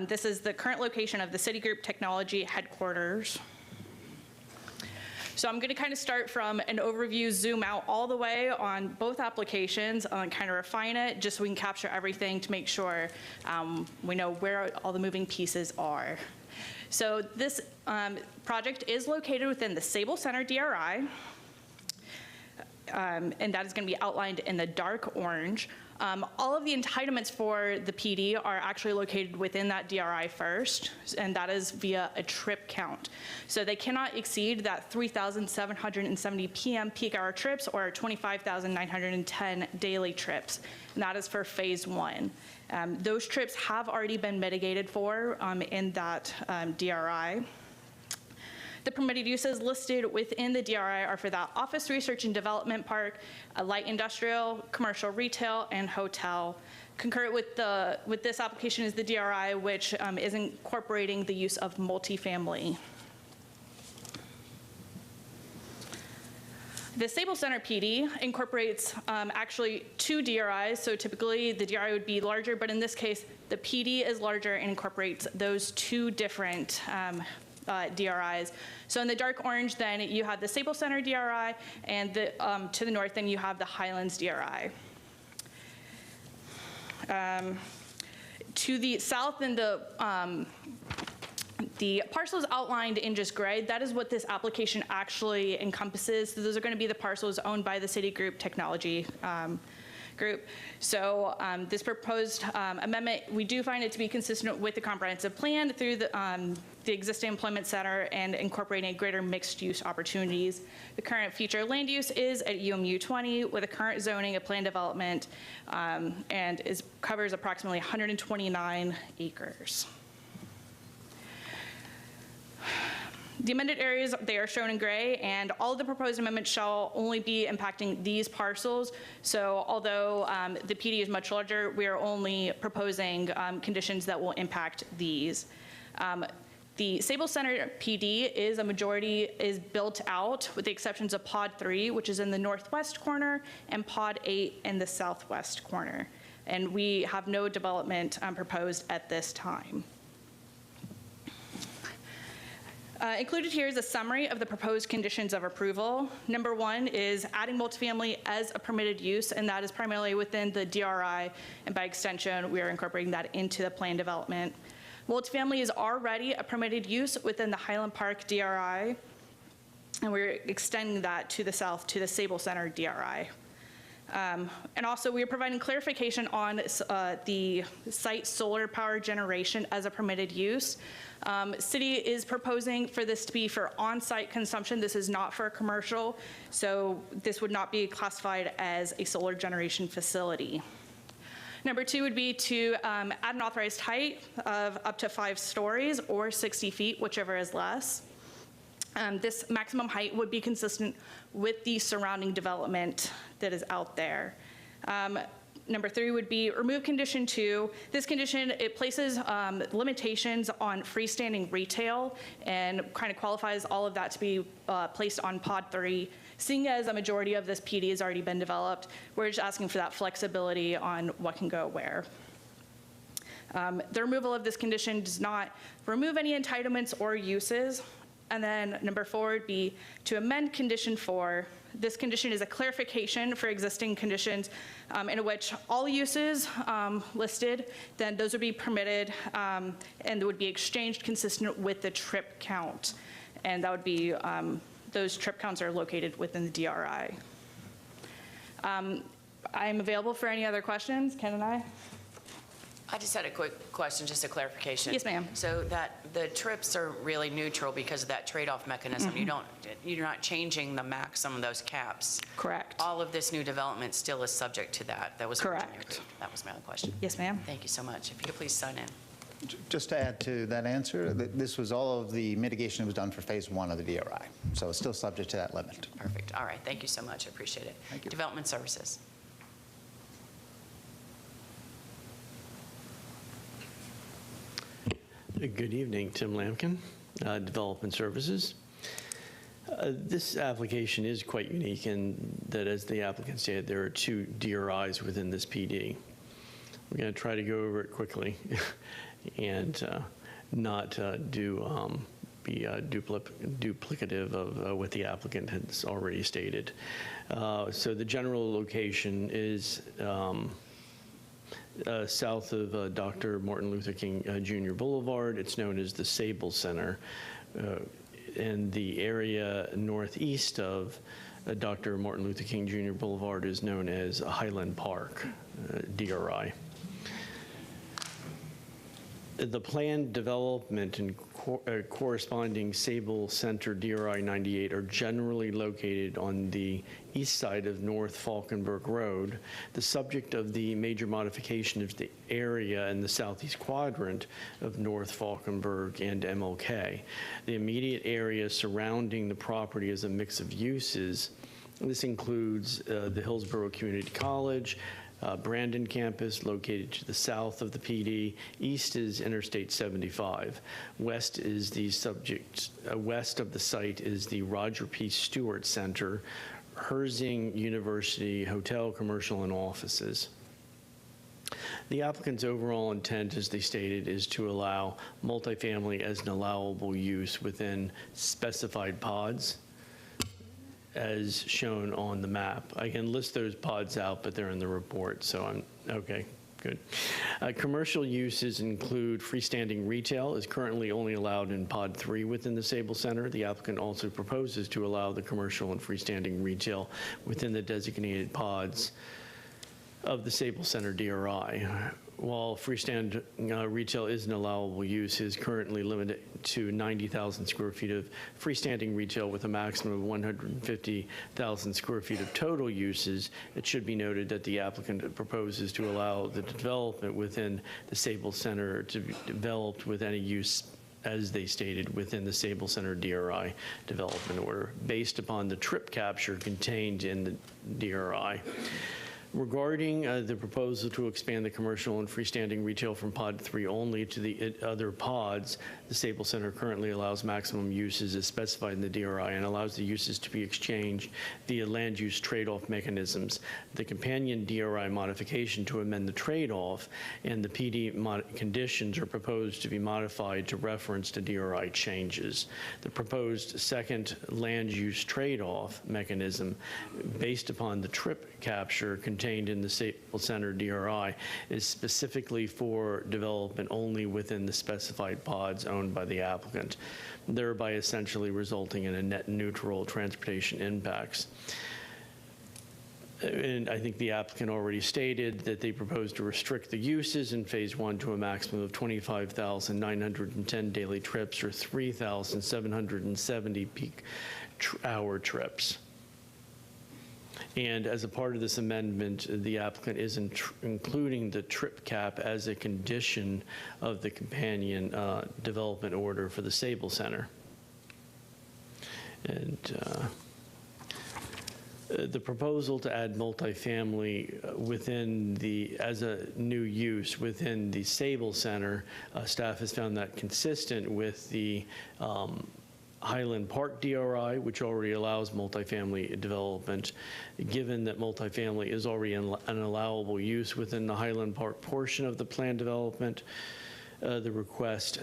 This is the current location of the Citigroup Technology headquarters. So I'm going to kind of start from an overview, zoom out all the way on both applications, and kind of refine it just so we can capture everything to make sure we know where all the moving pieces are. So this project is located within the Sable Center DRI. And that is going to be outlined in the dark orange. All of the entitlements for the PD are actually located within that DRI first, and that is via a trip count. So they cannot exceed that 3,770 PM peak hour trips or 25,910 daily trips, and that is for phase 1. Those trips have already been mitigated for in that DRI. The permitted uses listed within the DRI are for that office research and development park, a light industrial, commercial retail, and hotel. Concurrent with this application is the DRI, which is incorporating the use of multifamily. The Sable Center PD incorporates actually 2 DRIs, so typically the DRI would be larger, but in this case, the PD is larger and incorporates those 2 different DRIs. So in the dark orange, then you have the Sable Center DRI, and to the north, then you have the Highlands DRI. To the south, then the parcels outlined in just gray, that is what this application actually encompasses. So those are going to be the parcels owned by the Citigroup Technology Group. So this proposed amendment, we do find it to be consistent with the comprehensive plan through the existing employment center and incorporating greater mixed use opportunities. The current future land use is at UMU 20 with a current zoning of planned development and covers approximately 129 acres. The amended areas, they are shown in gray, and all of the proposed amendments shall only be impacting these parcels. So although the PD is much larger, we are only proposing conditions that will impact these. The Sable Center PD is built out with the exceptions of Pod 3, which is in the northwest corner, and Pod 8 in the southwest corner. And we have no development proposed at this time. Included here is a summary of the proposed conditions of approval. Number 1 is adding multifamily as a permitted use, and that is primarily within the DRI, and by extension, we are incorporating that into the plan development. Multifamily is already a permitted use within the Highland Park DRI, and we're extending that to the south to the Sable Center DRI. And also, we are providing clarification on the site solar power generation as a permitted use. City is proposing for this to be for on-site consumption. This is not for commercial, so this would not be classified as a solar generation facility. Number 2 would be to add an authorized height of up to 5 stories or 60 feet, whichever is less. This maximum height would be consistent with the surrounding development that is out there. Number 3 would be remove condition 2. This condition, it places limitations on freestanding retail and kind of qualifies all of that to be placed on Pod 3. Seeing as a majority of this PD has already been developed, we're just asking for that flexibility on what can go where. The removal of this condition does not remove any entitlements or uses. And then number 4 would be to amend condition 4. This condition is a clarification for existing conditions in which all uses listed, then those would be permitted and would be exchanged consistent with the trip count. And that would be, those trip counts are located within the DRI. I'm available for any other questions, Ken and I. I just had a quick question, just a clarification. Yes, ma'am. So that the trips are really neutral because of that trade-off mechanism. You're not changing the maximum of those caps. Correct. All of this new development still is subject to that. That was Correct. That was my other question. Yes, ma'am. Thank you so much. If you could please sign in. Just to add to that answer, this was all of the mitigation that was done for phase 1 of the DRI. So it's still subject to that limit. Perfect. All right. Thank you so much. I appreciate it. Thank you. Development Services. Good evening, Tim Lampkin, Development Services. This application is quite unique in that, as the applicant stated, there are 2 DRIs within this PD. We're going to try to go over it quickly and not be duplicative of what the applicant has already stated. So the general location is south of Dr. Martin Luther King Jr. Boulevard. It's known as the Sable Center. And the area northeast of Dr. Martin Luther King Jr. Boulevard is known as Highland Park, DRI. The planned development and corresponding Sable Center DRI 98 are generally located on the east side of North Falkenberg Road. The subject of the major modification is the area in the southeast quadrant of North Falkenberg and MLK. The immediate area surrounding the property is a mix of uses. This includes the Hillsborough Community College, Brandon campus located to the south of the PD. East is Interstate 75. West is the subject. West of the site is the Roger P. Stewart Center, Herzing University Hotel, Commercial, and Offices. The applicant's overall intent, as they stated, is to allow multifamily as an allowable use within specified pods, as shown on the map. I can list those pods out, but they're in the report, so I'm, okay, good. Commercial uses include freestanding retail is currently only allowed in Pod 3 within the Sable Center. The applicant also proposes to allow the commercial and freestanding retail within the designated pods of the Sable Center DRI. While freestanding retail is an allowable use, it is currently limited to 90,000 square feet of freestanding retail with a maximum of 150,000 square feet of total uses. It should be noted that the applicant proposes to allow the development within the Sable Center to be developed with any use, as they stated, within the Sable Center DRI development order, based upon the trip capture contained in the DRI. Regarding the proposal to expand the commercial and freestanding retail from Pod 3 only to the other pods, the Sable Center currently allows maximum uses as specified in the DRI and allows the uses to be exchanged via land use trade-off mechanisms. The companion DRI modification to amend the trade-off and the PD conditions are proposed to be modified to reference the DRI changes. The proposed second land use trade-off mechanism, based upon the trip capture contained in the Sable Center DRI, is specifically for development only within the specified pods owned by the applicant, thereby essentially resulting in a net neutral transportation impacts. And I think the applicant already stated that they propose to restrict the uses in phase 1 to a maximum of 25,910 daily trips or 3,770 peak hour trips. And as a part of this amendment, the applicant is including the trip cap as a condition of the companion development order for the Sable Center. And the proposal to add multifamily within as a new use within the Sable Center, staff has found that consistent with the Highland Park DRI, which already allows multifamily development. Given that multifamily is already an allowable use within the Highland Park portion of the planned development, the request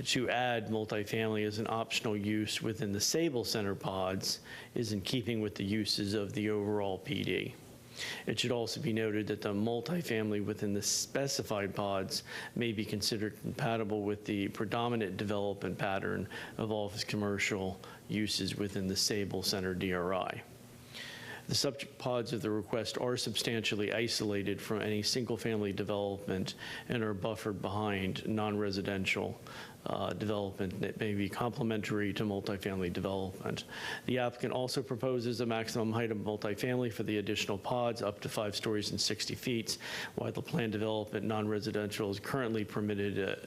to add multifamily as an optional use within the Sable Center pods is in keeping with the uses of the overall PD. It should also be noted that the multifamily within the specified pods may be considered compatible with the predominant development pattern of office commercial uses within the Sable Center DRI. The subject pods of the request are substantially isolated from any single-family development and are buffered behind non-residential development that may be complementary to multifamily development. The applicant also proposes a maximum height of multifamily for the additional pods up to 5 stories and 60 feet, while the planned development non-residential is currently permitted a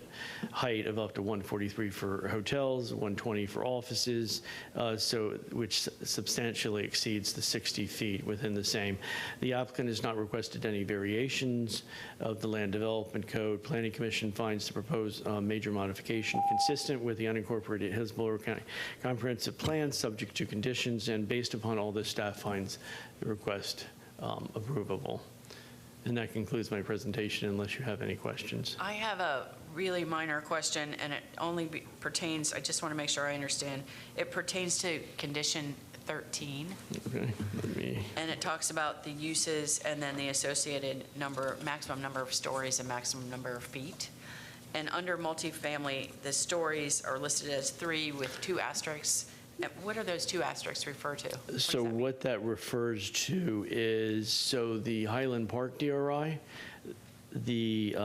height of up to 143 for hotels, 120 for offices, which substantially exceeds the 60 feet within the same. The applicant has not requested any variations of the Land Development Code. Planning Commission finds the proposed major modification consistent with the unincorporated Hillsborough County Comprehensive Plan, subject to conditions, and based upon all this, staff finds the request approvable. And that concludes my presentation, unless you have any questions. I have a really minor question, and it only pertains, I just want to make sure I understand. It pertains to condition 13. Okay, and it talks about the uses and then the associated maximum number of stories and maximum number of feet. And under multifamily, the stories are listed as 3 with 2 asterisks. What are those 2 asterisks refer to? So what that refers to is, so the Highland Park DRI, the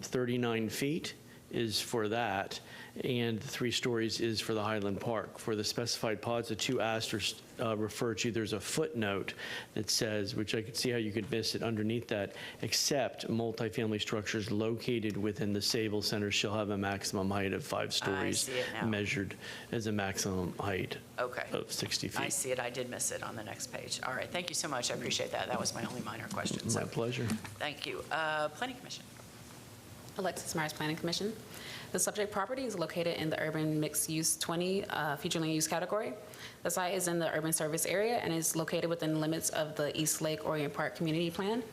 39 feet is for that, and 3 stories is for the Highland Park. For the specified pods, the 2 asterisks refer to, there's a footnote that says, which I could see how you could miss it underneath that, except multifamily structures located within the Sable Center shall have a maximum height of 5 stories, measured as a maximum height of 60 feet. I see it. I did miss it on the next page. All right. Thank you so much. I appreciate that. That was my only minor question. My pleasure. Thank you. Planning Commission. Alexis Myers, Planning Commission. The subject property is located in the urban mixed use 20 future land use category. The site is in the urban service area and is located within the limits of the East Lake Orient Park Community Plan.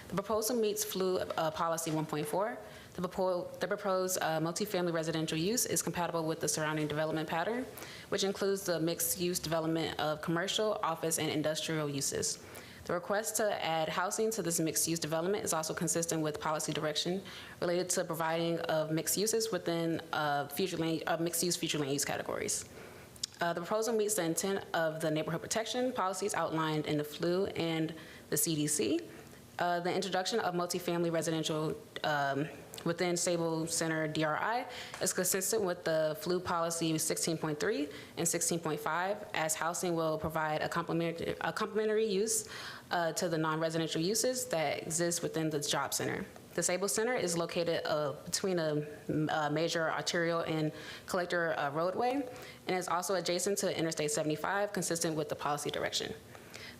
The proposal meets FLU Policy 1.4. The proposed multifamily residential use is compatible with the surrounding development pattern, which includes the mixed use development of commercial, office, and industrial uses. The request to add housing to this mixed-use development is also consistent with policy direction related to providing of mixed uses within mixed-use future land use categories. The proposal meets the intent of the neighborhood protection policies outlined in the FLU and the CDC. The introduction of multifamily residential within Sable Center DRI is consistent with the FLU policy 16.3 and 16.5, as housing will provide a complementary use to the non-residential uses that exist within the job center. The Sable Center is located between a major arterial and collector roadway, and is also adjacent to Interstate 75, consistent with the policy direction.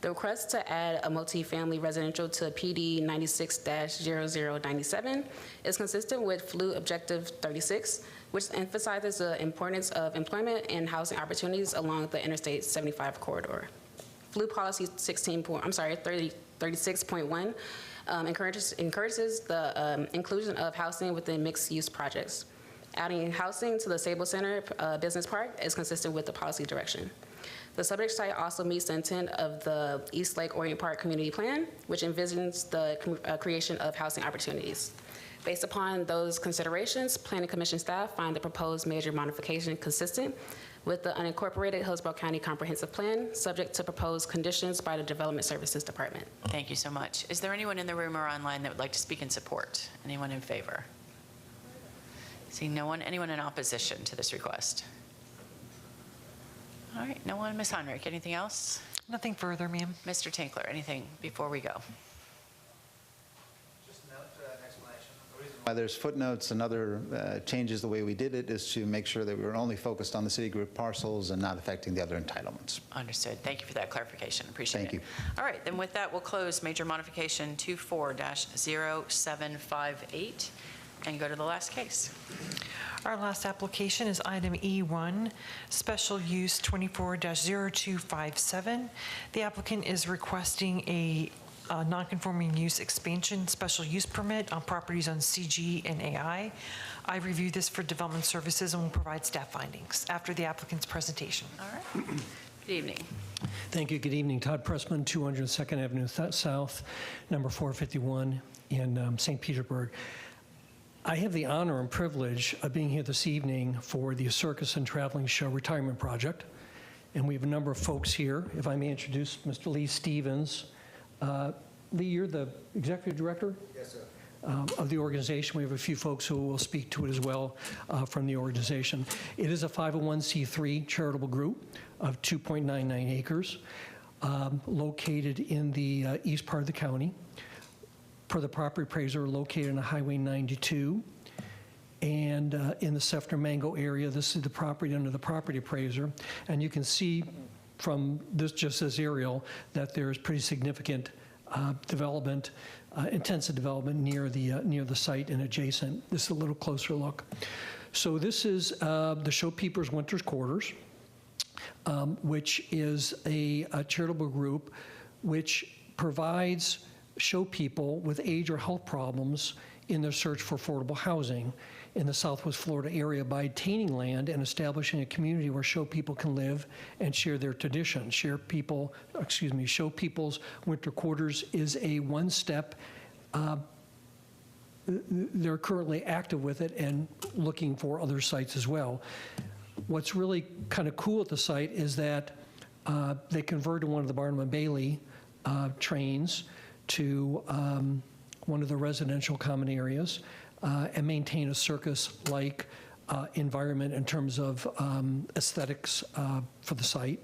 The request to add a multifamily residential to PD 96-0097 is consistent with FLU Objective 36, which emphasizes the importance of employment and housing opportunities along the Interstate 75 corridor. FLU Policy 36.1 encourages the inclusion of housing within mixed-use projects. Adding housing to the Sable Center Business Park is consistent with the policy direction. The subject site also meets the intent of the East Lake Orient Park Community Plan, which envisions the creation of housing opportunities. Based upon those considerations, Planning Commission staff find the proposed major modification consistent with the unincorporated Hillsborough County Comprehensive Plan, subject to proposed conditions by the Development Services Department. Thank you so much. Is there anyone in the room or online that would like to speak in support? Anyone in favor? Seeing no one. Anyone in opposition to this request? All right, no one. Ms. Heinrich, anything else? Nothing further, ma'am. Mr. Tinkler, anything before we go? Just note an explanation. The reason why there's footnotes and other changes the way we did it is to make sure that we were only focused on the city group parcels and not affecting the other entitlements. Understood. Thank you for that clarification. Appreciate it. Thank you. All right, then with that, we'll close major modification 24-0758 and go to the last case. Our last application is item E1, special use 24-0257. The applicant is requesting a non-conforming use expansion special use permit on properties on CG and AI. I reviewed this for Development Services and will provide staff findings after the applicant's presentation. All right. Good evening. Thank you. Good evening. Todd Pressman, 202nd Avenue South, number 451 in St. Petersburg. I have the honor and privilege of being here this evening for the Circus and Traveling Show Retirement Project. And we have a number of folks here. If I may introduce Mr. Lee Stevens. Lee, you're the executive director? Yes, sir. Of the organization. We have a few folks who will speak to it as well from the organization. It is a 501c3 charitable group of 2.99 acres located in the east part of the county. Per the property appraiser, located on Highway 92 and in the Sefner Mango area. This is the property under the property appraiser. And you can see from this, just this aerial, that there's pretty significant development, intensive development near the site and adjacent. This is a little closer look. So this is the Showkeepers Winter's Quarters, which is a charitable group which provides show people with age or health problems in their search for affordable housing in the Southwest Florida area by obtaining land and establishing a community where show people can live and share their traditions. Show People's Winter Quarters is a one-step. They're currently active with it and looking for other sites as well. What's really kind of cool at the site is that they converted one of the Barnum and Bailey trains to one of the residential common areas and maintain a circus-like environment in terms of aesthetics for the site.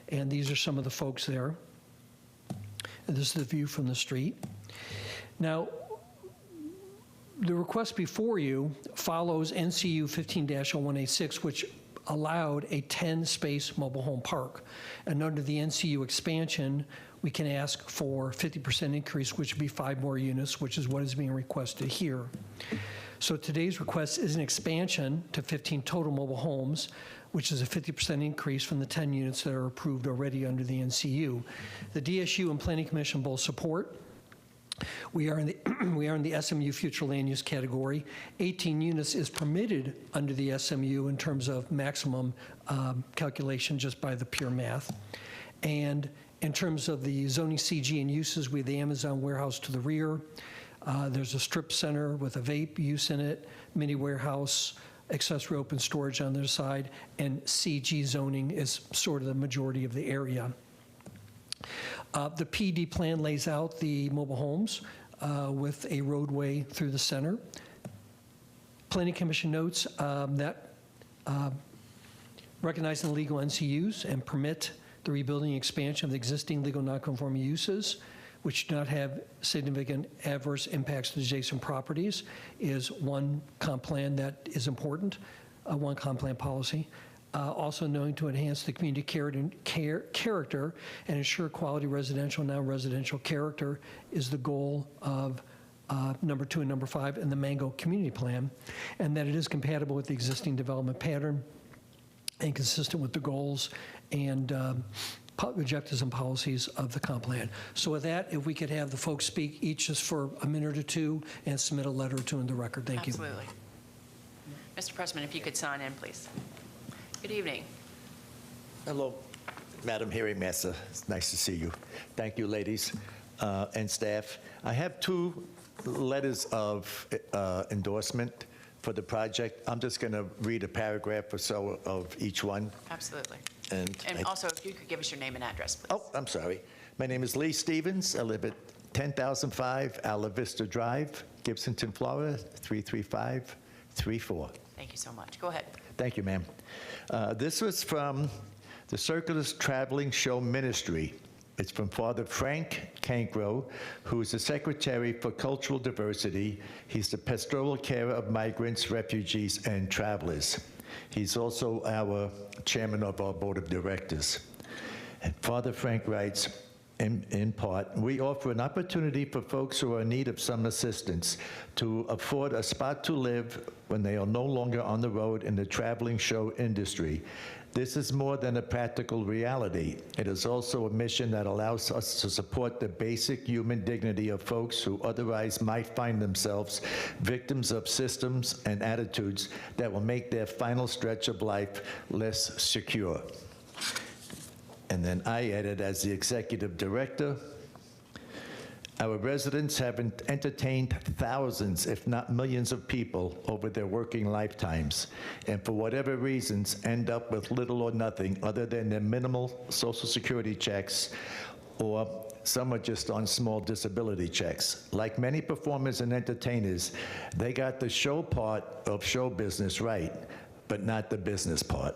And these are some of the folks there. And this is the view from the street. Now, the request before you follows NCU 15-0186, which allowed a 10-space mobile home park. And under the NCU expansion, we can ask for 50% increase, which would be 5 more units, which is what is being requested here. So today's request is an expansion to 15 total mobile homes, which is a 50% increase from the 10 units that are approved already under the NCU. The DSU and Planning Commission both support. We are in the SMU future land use category. 18 units is permitted under the SMU in terms of maximum calculation just by the pure math. And in terms of the zoning CG and uses, we have the Amazon warehouse to the rear. There's a strip center with a vape use in it, mini warehouse, accessory open storage on their side, and CG zoning is sort of the majority of the area. The PD plan lays out the mobile homes with a roadway through the center. Planning Commission notes that recognizing the legal NCUs and permit the rebuilding and expansion of the existing legal nonconforming uses, which do not have significant adverse impacts to adjacent properties, is one comp plan that is important, one comp plan policy. Also knowing to enhance the community character and ensure quality residential and non-residential character is the goal of number 2 and number 5 in the Mango Community Plan, and that it is compatible with the existing development pattern and consistent with the goals and objectives and policies of the comp plan. So with that, if we could have the folks speak each just for a minute or two and submit a letter or two in the record. Thank you. Absolutely. Mr. Pressman, if you could sign in, please. Good evening. Hello, Madam Hearing Master. It's nice to see you. Thank you, ladies and staff. I have 2 letters of endorsement for the project. I'm just going to read a paragraph or so of each one. Absolutely. And also, if you could give us your name and address, please. Oh, I'm sorry. My name is Lee Stevens. I live at 10,005 Ala Vista Drive, Gibsonton, Florida, 33534. Thank you so much. Go ahead. Thank you, ma'am. This was from the Circulus Traveling Show Ministry. It's from Father Frank Cankro, who is the Secretary for Cultural Diversity. He's the pastoral carer of migrants, refugees, and travelers. He's also our chairman of our board of directors. And Father Frank writes, in part, we offer an opportunity for folks who are in need of some assistance to afford a spot to live when they are no longer on the road in the traveling show industry. This is more than a practical reality. It is also a mission that allows us to support the basic human dignity of folks who otherwise might find themselves victims of systems and attitudes that will make their final stretch of life less secure. And then I added, as the executive director, Our residents have entertained thousands, if not millions of people over their working lifetimes, and for whatever reasons end up with little or nothing other than their minimal Social Security checks, or some are just on small disability checks. Like many performers and entertainers, they got the show part of show business right, but not the business part.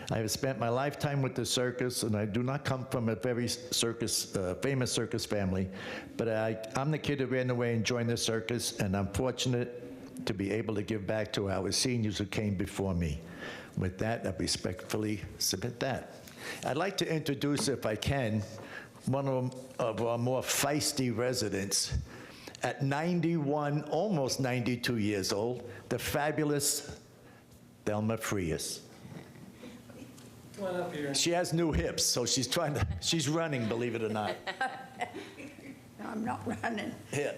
I have spent my lifetime with the circus, and I do not come from a very famous circus family, but I'm the kid who ran away and joined the circus, and I'm fortunate to be able to give back to our seniors who came before me. With that, I respectfully submit that. I'd like to introduce, if I can, one of our more feisty residents. At 91, almost 92 years old, the fabulous Thelma Frias. Come on up here. She has new hips, so she's running, believe it or not. No, I'm not running. Yeah.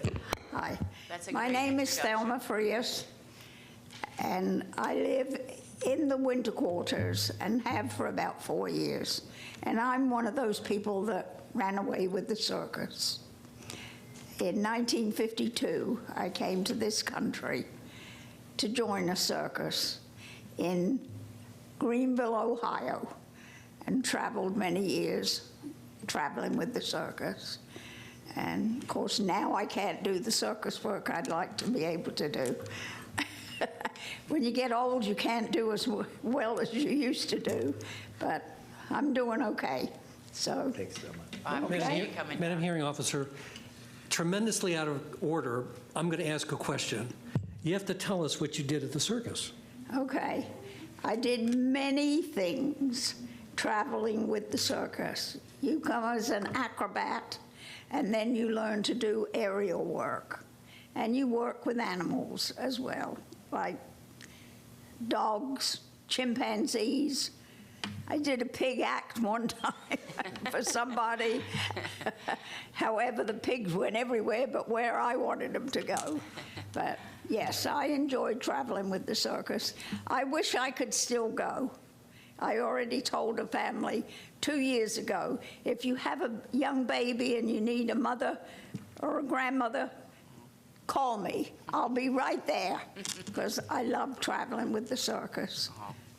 Hi. That's a My great name is introduction. Thelma Frias, and I live in the winter quarters and have for about 4 years. And I'm one of those people that ran away with the circus. In 1952, I came to this country to join a circus in Greenville, Ohio, and traveled many years traveling with the circus. And of course, now I can't do the circus work I'd like to be able to do. When you get old, you can't do as well as you used to do, but I'm doing okay. So, I appreciate you coming Madam down. Hearing Officer, tremendously out of order, I'm going to ask a question. You have to tell us what you did at the circus. okay. I did many things traveling with the circus. You come as an acrobat, and then you learn to do aerial work. And you work with animals as well, like dogs, chimpanzees. I did a pig act one time for somebody. However, the pigs went everywhere but where I wanted them to go. But yes, I enjoyed traveling with the circus. I wish I could still go. I already told a family 2 years ago, if you have a young baby and you need a mother or a grandmother, call me. I'll be right there, because I love traveling with the circus.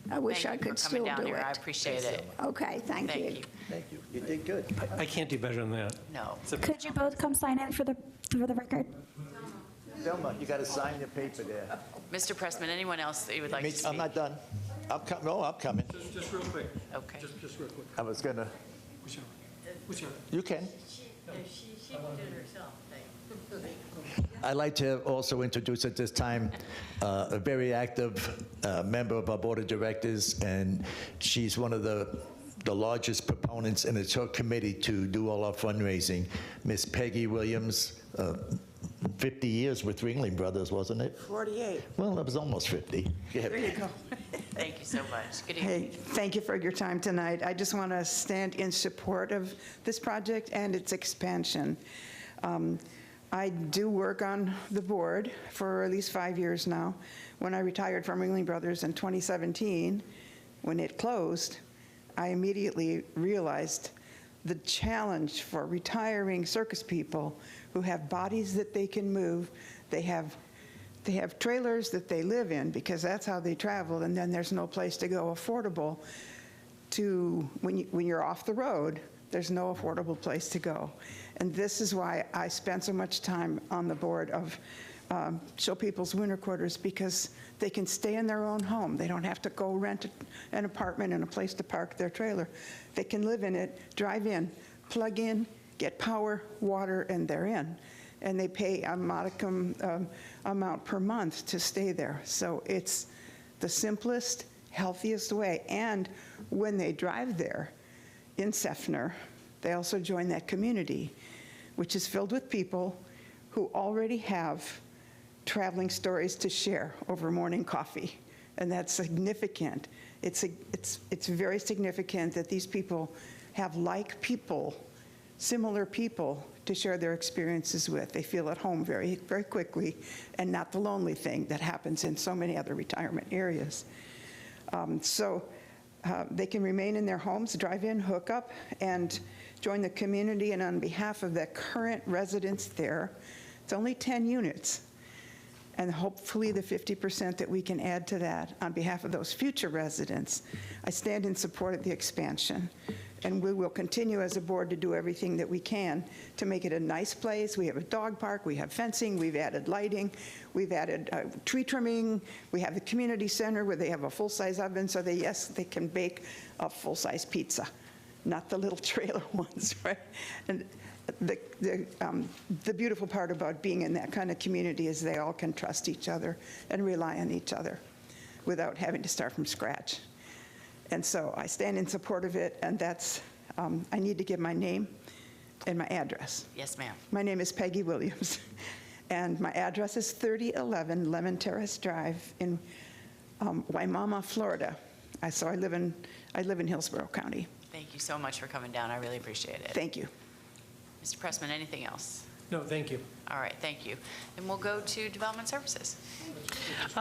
I wish I could still do it. Thank you for coming down here. I appreciate it. Okay, thank you. Thank you. You did good. I can't do better than that. No. Could you both come sign in for the record? Thelma, you got to sign your paper there. Mr. Pressman, anyone else that you would like to speak? I'm not done. I'm coming. Just real quick. Okay. Just real quick. I was gonna. What's your? You can. She will do it herself. I'd like to also introduce at this time a very active member of our board of directors, and she's one of the largest proponents, and it's her committee to do all our fundraising. Miss Peggy Williams, 50 years with Ringling Brothers, wasn't it? 48. Well, it was almost 50. There you go. Thank you so much. Good Hey, evening. thank you for your time tonight. I just want to stand in support of this project and its expansion. I do work on the board for at least 5 years now. When I retired from Ringling Brothers in 2017, when it closed, I immediately realized the challenge for retiring circus people who have bodies that they can move. They have trailers that they live in because that's how they travel, and then there's no place to go affordable to, when you're off the road, there's no affordable place to go. And this is why I spend so much time on the board of Show People's Winter Quarters, because they can stay in their own home. They don't have to go rent an apartment and a place to park their trailer. They can live in it, drive in, plug in, get power, water, and they're in. And they pay a modicum amount per month to stay there. So it's the simplest, healthiest way. And when they drive there in Seffner, they also join that community, which is filled with people who already have traveling stories to share over morning coffee. And that's significant. It's very significant that these people have similar people to share their experiences with. They feel at home very, very quickly, and not the lonely thing that happens in so many other retirement areas. They can remain in their homes, drive in, hook up, and join the community, and on behalf of the current residents there, it's only 10 units, and hopefully the 50% that we can add to that on behalf of those future residents, I stand in support of the expansion. And we will continue as a board to do everything that we can to make it a nice place. We have a dog park, we have fencing, we've added lighting, we've added tree trimming, we have the community center where they have a full-size oven, so they can bake a full-size pizza, not the little trailer ones, right? And the beautiful part about being in that kind of community is they all can trust each other and rely on each other without having to start from scratch. And so I stand in support of it, and that's, I need to give my name and my address. Yes, ma'am. My name is Peggy Williams, and my address is 3011 Lemon Terrace Drive in Waimama, Florida. So I live in Hillsborough County. Thank you so much for coming down. I really appreciate it. Thank you. Mr. Pressman, anything else? No, thank you. All right, thank you. And we'll go to Development Services.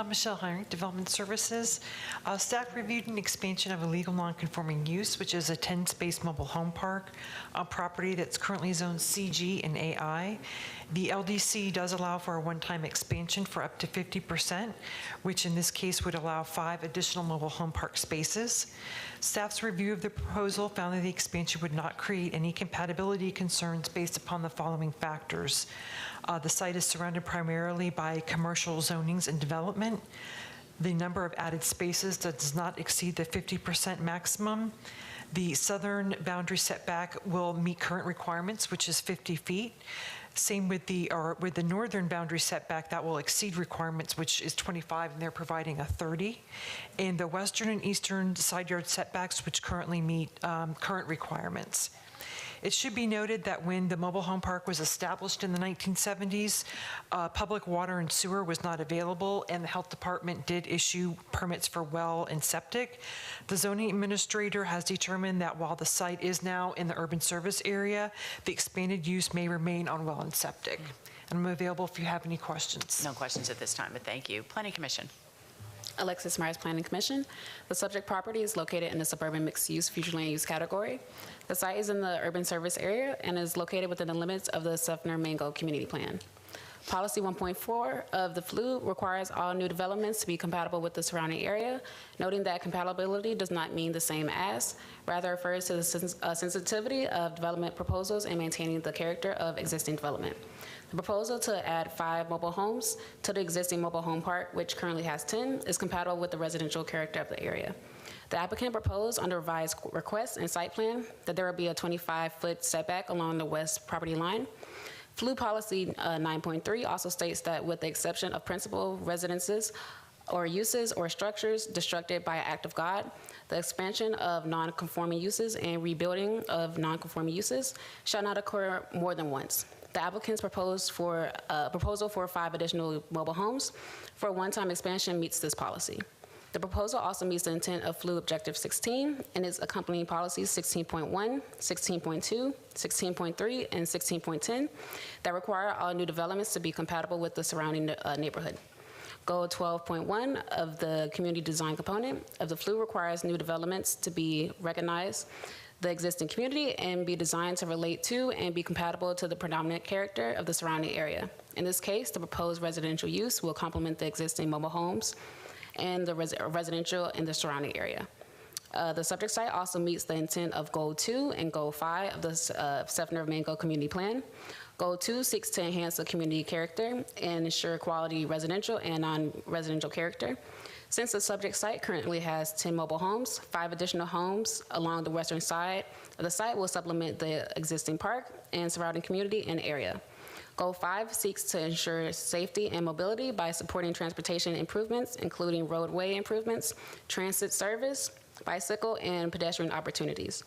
Michelle Heinrich, Development Services. Staff reviewed an expansion of a legal non-conforming use, which is a 10-space mobile home park on property that's currently zoned CG and AI. The LDC does allow for a one-time expansion for up to 50%, which in this case would allow 5 additional mobile home park spaces. Staff's review of the proposal found that the expansion would not create any compatibility concerns based upon the following factors. The site is surrounded primarily by commercial zonings and development. The number of added spaces does not exceed the 50% maximum. The southern boundary setback will meet current requirements, which is 50 feet. Same with the northern boundary setback, that will exceed requirements, which is 25, and they're providing a 30. And the western and eastern side yard setbacks, which currently meet current requirements. It should be noted that when the mobile home park was established in the 1970s, public water and sewer was not available, and the health department did issue permits for well and septic. The zoning administrator has determined that while the site is now in the urban service area, the expanded use may remain on well and septic. And I'm available if you have any questions. No questions at this time, but thank you. Planning Commission. Alexis Myers, Planning Commission. The subject property is located in the suburban mixed-use future land use category. The site is in the urban service area and is located within the limits of the Seffner Mango Community Plan. Policy 1.4 of the FLU requires all new developments to be compatible with the surrounding area, noting that compatibility does not mean the same as, rather refers to the sensitivity of development proposals and maintaining the character of existing development. The proposal to add 5 mobile homes to the existing mobile home park, which currently has 10, is compatible with the residential character of the area. The applicant proposed under revised request and site plan that there will be a 25-foot setback along the west property line. FLU policy 9.3 also states that with the exception of principal residences or uses or structures destructed by an act of God, the expansion of non-conforming uses and rebuilding of non-conforming uses shall not occur more than once. The applicant's proposal for 5 additional mobile homes for a one-time expansion meets this policy. The proposal also meets the intent of FLU Objective 16 and its accompanying policies 16.1, 16.2, 16.3, and 16.10 that require all new developments to be compatible with the surrounding neighborhood. Goal 12.1 of the community design component of the FLU requires new developments to be recognized the existing community and be designed to relate to and be compatible to the predominant character of the surrounding area. In this case, the proposed residential use will complement the existing mobile homes and the residential in the surrounding area. The subject site also meets the intent of Goal 2 and Goal 5 of the Seffner Mango Community Plan. Goal 2 seeks to enhance the community character and ensure quality residential and non-residential character. Since the subject site currently has 10 mobile homes, 5 additional homes along the western side of the site will supplement the existing park and surrounding community and area. Goal 5 seeks to ensure safety and mobility by supporting transportation improvements, including roadway improvements, transit service, bicycle, and pedestrian opportunities.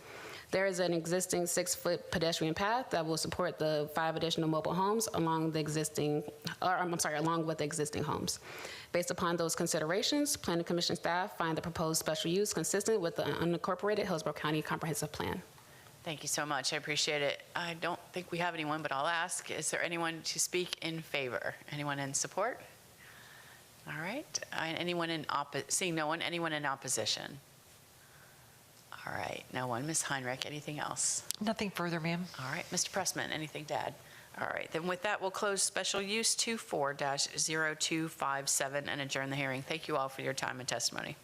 There is an existing 6-foot pedestrian path that will support the 5 additional mobile homes along with the existing homes. Based upon those considerations, Planning Commission staff find the proposed special use consistent with the unincorporated Hillsborough County Comprehensive Plan. Thank you so much. I appreciate it. I don't think we have anyone, but I'll ask, is there anyone to speak in favor? Anyone in support? All right. Anyone in seeing no one, anyone in opposition? All All right, no one. Ms. Heinrich, anything else? Nothing further, ma'am. All right, Mr. Pressman, anything to add? All right, then with that, we'll close special use 24-0257 and adjourn the hearing. Thank you all for your time and testimony.